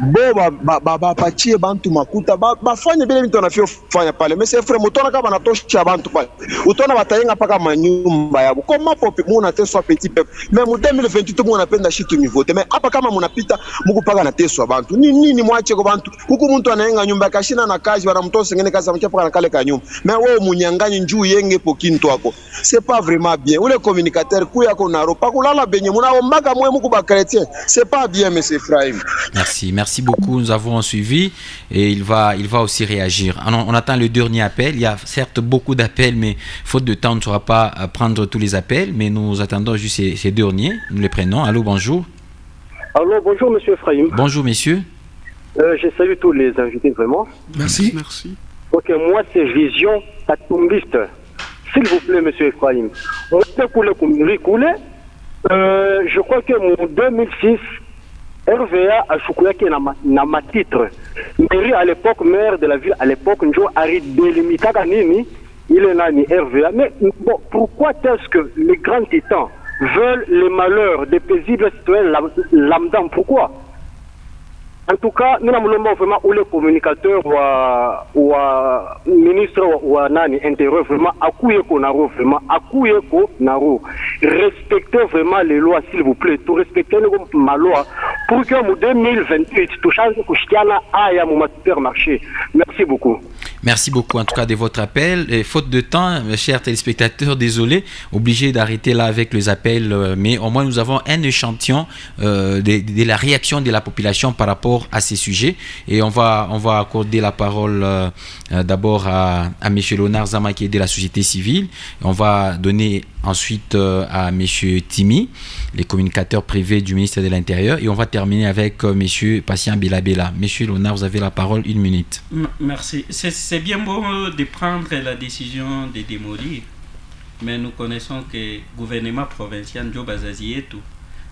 Speaker 8: Bo pachie bantu makuta bafanye bile vitu wanafanya pale. Monsieur Ephraim utona kama natosha bantu pale. Utona batayenga paka manyumba yabo. Koma popi muna teswa petit peuple. Mais 2028 mwana napenda shitu mivote. Mais hapa kama mnapita muku paka na teswa bantu. Nini mwache kwa bantu. Huku mtu anayenga nyumba kashina na kazi wanamtosa ngene kazi amchapa na kale kanyumba. Mais wewe munyangani njuu yenge pokinto wako. C'est pas vraiment bien. Ule communicateur kuya ko naro pa kulala benye munaombaga mwe muku ba chrétien. C'est pas bien monsieur Ephraim.
Speaker 1: Merci beaucoup. Nous avons suivi et il va aussi réagir. On attend le dernier appel. Il y a certes beaucoup d'appels, mais faute de temps, on ne saura pas prendre tous les appels, mais nous attendons juste ces derniers. Nous les prenons. Allô, bonjour.
Speaker 9: Allô, bonjour monsieur Ephraim.
Speaker 1: Bonjour messieurs.
Speaker 9: Je salue tous les invités vraiment.
Speaker 4: Merci.
Speaker 9: Ok, moi c'est Vision Tatumbiste. S'il vous plaît monsieur Ephraim. On peut couler. Je crois que en 2006, RVA a choqué na ma titre. Mairie à l'époque, maire de la ville à l'époque, nous avons délimité Kanini, il est là ni RVA. Mais bon, pourquoi est-ce que les grands titans veulent les malheurs des paisibles citoyens lambda? Pourquoi? En tout cas, nous avons vraiment où les communicateurs ou ministre ou nani intérieur vraiment accouillé ko naro vraiment accouillé ko naro. Respectez vraiment les lois s'il vous plaît. Tout respecter ma loi pour que en 2028 tout change kushikana aya mu supermarché. Merci beaucoup.
Speaker 1: Merci beaucoup en tout cas de votre appel. Et faute de temps, chers téléspectateurs, désolé, obligé d'arrêter là avec les appels, mais au moins nous avons un échantillon de la réaction de la population par rapport à ces sujets. Et on va accorder la parole d'abord à M. Léonard Zama qui est de la société civile. On va donner ensuite à M. Timi, les communicateurs privés du ministère de l'Intérieur. Et on va terminer avec M. Patient Bilabela. M. Léonard, vous avez la parole, 1 minute.
Speaker 3: Merci. C'est bien beau de prendre la décision de démolir, mais nous connaissons que le gouvernement provincial Njo Bazazietu.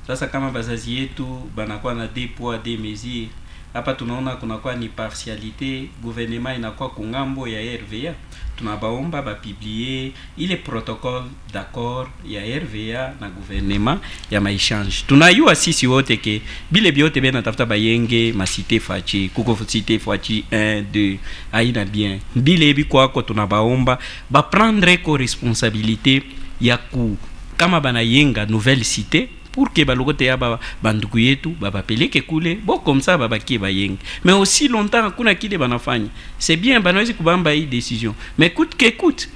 Speaker 3: Sasa kama Bazazietu banakuwa na 2 poids 2 mesures. Hapa tunaona kunakuwa ni partialité, gouvernement inakuwa kungambo ya RVA. Tunabaomba bapublier ile protocole d'accord ya RVA na gouvernement ya maishange. Tunayua sisi wote ke bile biote bena tafuta bayenge masite fachi, kuko cité fachi 1 2 aina bien. Bile bi kwako tunabaomba ba prendre ko responsabilité ya ku kama bana yenga nouvelle cité pour que balokote ya banduku yetu babapeleke kule bo comme ça babaki bayenge. Mais aussi longtemps kuna kile banafanya c'est bien banawezi kubamba hii décision, mais coûte que coûte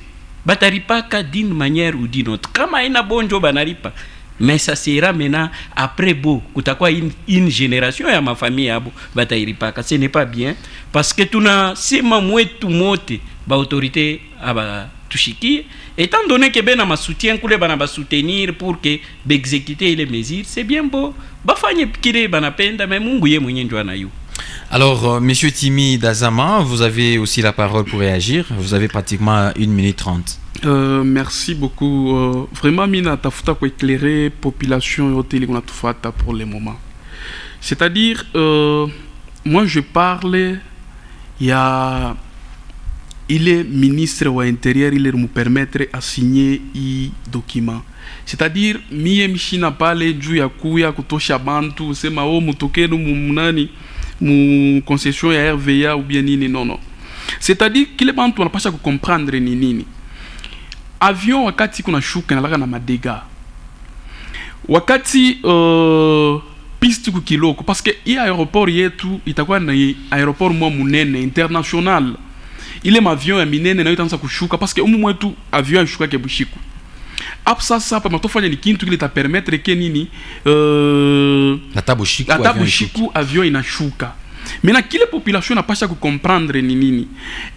Speaker 3: bataripaka d'une manière ou d'une autre. Kama ina bonjo banaripa, mais ça sera maintenant après beau kutakuwa une génération ya mafamille yabo batairipaka. Ce n'est pas bien parce que tuna sema mwetu mote ba autorité aba tushiki, étant donné que ben ma soutien kule bana ba soutenir pour que exécuter les mesures. C'est bien beau bafanye kile banapenda, mais Mungu ye mwenye ndio anayo.
Speaker 1: Alors, Monsieur Timi Dazama, vous avez aussi la parole pour réagir. Vous avez pratiquement 1 minute 30.
Speaker 2: Merci beaucoup. Vraiment, mina tafuta pour éclairer la population pour le moment. C'est-à-dire, moi je parle, il est ministre de l'Intérieur, il me permettre à signer un document. C'est-à-dire, je n'a pas les ya kuya kutosha bantu, sema o mutokenu munani mu concession ya RVA ou bien nini, non. C'est-à-dire, kile bantu wanapasha comprendre ni nini. Avion wakati kuna shuka na laka na madega. Wakati piste kukiloko parce que hii aéroport yetu itakuwa na aéroport mwa munene international. Ile avion ya minene na itaanza kushuka parce que umu mwetu avion yashuka ke bushiku. Hapo sasa hapa matofanya ni kintu kile ta permettre ke nini
Speaker 1: ata bushiku
Speaker 2: avion inashuka. Maintenant, qui la population n'a pas à comprendre ni nini.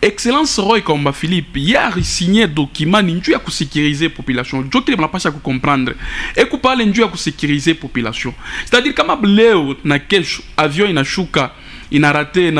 Speaker 2: Excellence Roy Komba Philippe, hier il signé document ninju à sécuriser population. Jo qui n'a pas à comprendre. Et qu'on parle ninju à sécuriser population. C'est-à-dire quand Léo na kesh avion inashuka, il a raté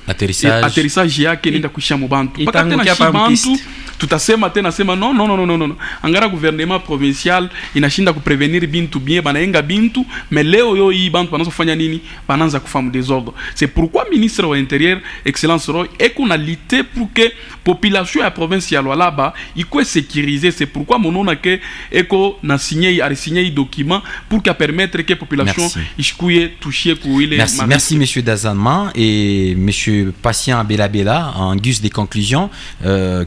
Speaker 2: atterrissage yake nenda kuisha mubantu. Paka tena shibantu tutasema tena sema non. Angara gouvernement provincial inashinda kuprevenir bintu bien banaenga bintu mais leo yo hii bantu banazofanya nini bananza kufamu désordre. C'est pourquoi ministre de l'Intérieur Excellence Roy et qu'on a lutté pour que population ya province ya là-bas iko sécurisé. C'est pourquoi monona que eko na signé document pour que permettre que population iskouye toucher ku ile.
Speaker 1: Merci monsieur Dazama et monsieur Patient Bela en guise de conclusion,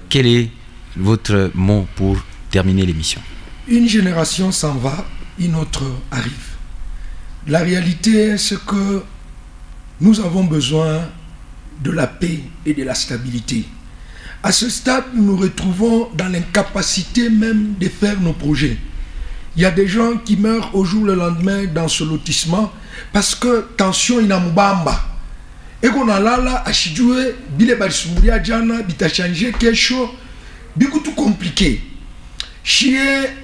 Speaker 1: quel est votre mot pour terminer l'émission?
Speaker 4: Une génération s'en va, une autre arrive. La réalité, c'est que nous avons besoin de la paix et de la stabilité. À ce stade, nous nous retrouvons dans l'incapacité même de faire nos projets. Il y a des gens qui meurent au jour le lendemain dans ce lotissement parce que tension inamubamba. Et qu'on a là, à Chidjoué, bile barisumuria jana, bita changé kesho, biku tout compliqué. Chie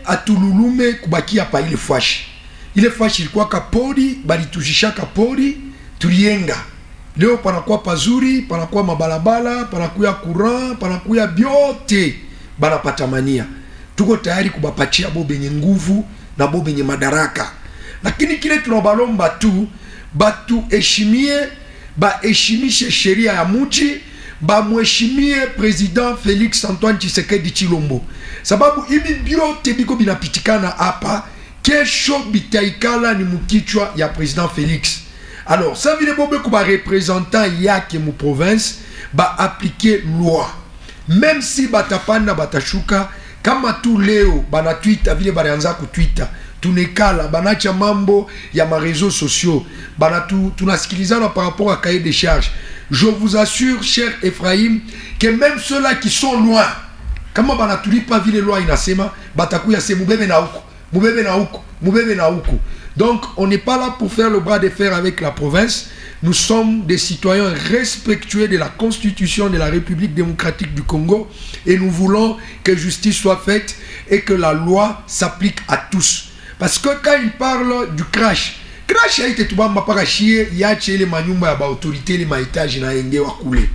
Speaker 4: à Toulouloume, kubaki a pas il est fâché. Il est fâché, il quoi kapori, baritujisha kapori, turienga. Leo panakwa pazuri, panakwa mabalabala, panakwa courant, panakwa biote, banapatamania. Tuko tayari kubapachia bo benye nguvu na bo benye madaraka. Lakini kile tunabalomba tu, batu eshimie, ba eshimishe sheria ya muji, ba mueshimie President Félix Antoine Tshisekedi Tshilombo. Sababu hivi biote biko binapitikana hapa, kesho bitaikala ni mukichwa ya President Félix. Alors, ça vile bobe kuba représentant yake mu province, ba appliquer loi. Même si batapanda batashuka, kama tu leo bana Twitter vile banaanza ku Twitter tunekala banacha mambo ya ma réseaux sociaux bana tunasikilizana par rapport à cahier des charges. Je vous assure cher Ephraim que même ceux-là qui sont loin kama bana tulipa vile loi inasema batakuya se mubebe na huko. Donc on n'est pas là pour faire le bras de fer avec la province. Nous sommes des citoyens respectueux de la Constitution de la République démocratique du Congo et nous voulons que justice soit faite et que la loi s'applique à tous. Parce que quand il parle du crash a été tout bas chier yache les manyumba ya ba autorité les maétage na enge wa kule.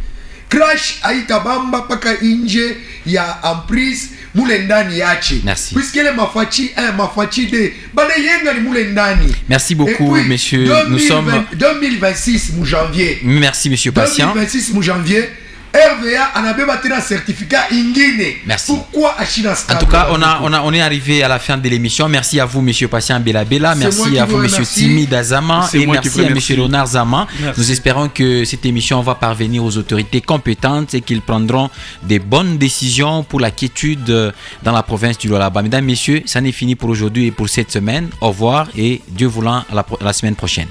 Speaker 4: Crash a été bamba paka inje ya emprise mule ndani yache.
Speaker 1: Merci.
Speaker 4: Puisque les mafachi 1 mafachi 2 bale yenga ni mule ndani.
Speaker 1: Merci beaucoup puis, monsieur. Nous sommes
Speaker 4: 2026 mu janvier.
Speaker 1: Merci monsieur Patient.
Speaker 4: 2026 mu janvier. RVA en avait battu un certificat ingénieux.
Speaker 1: Merci.
Speaker 4: Pourquoi Achina Stade?
Speaker 1: En tout cas, on est arrivé à la fin de l'émission. Merci à vous, monsieur Patient Bela. Merci à vous, monsieur Timi Dazama. Et merci à monsieur Léonard Zama. Merci. Nous espérons que cette émission va parvenir aux autorités compétentes et qu'ils prendront des bonnes décisions pour la quiétude dans la province du Lualaba. Mesdames, messieurs, ça n'est fini pour aujourd'hui et pour cette semaine. Au revoir et Dieu voulant à la semaine prochaine.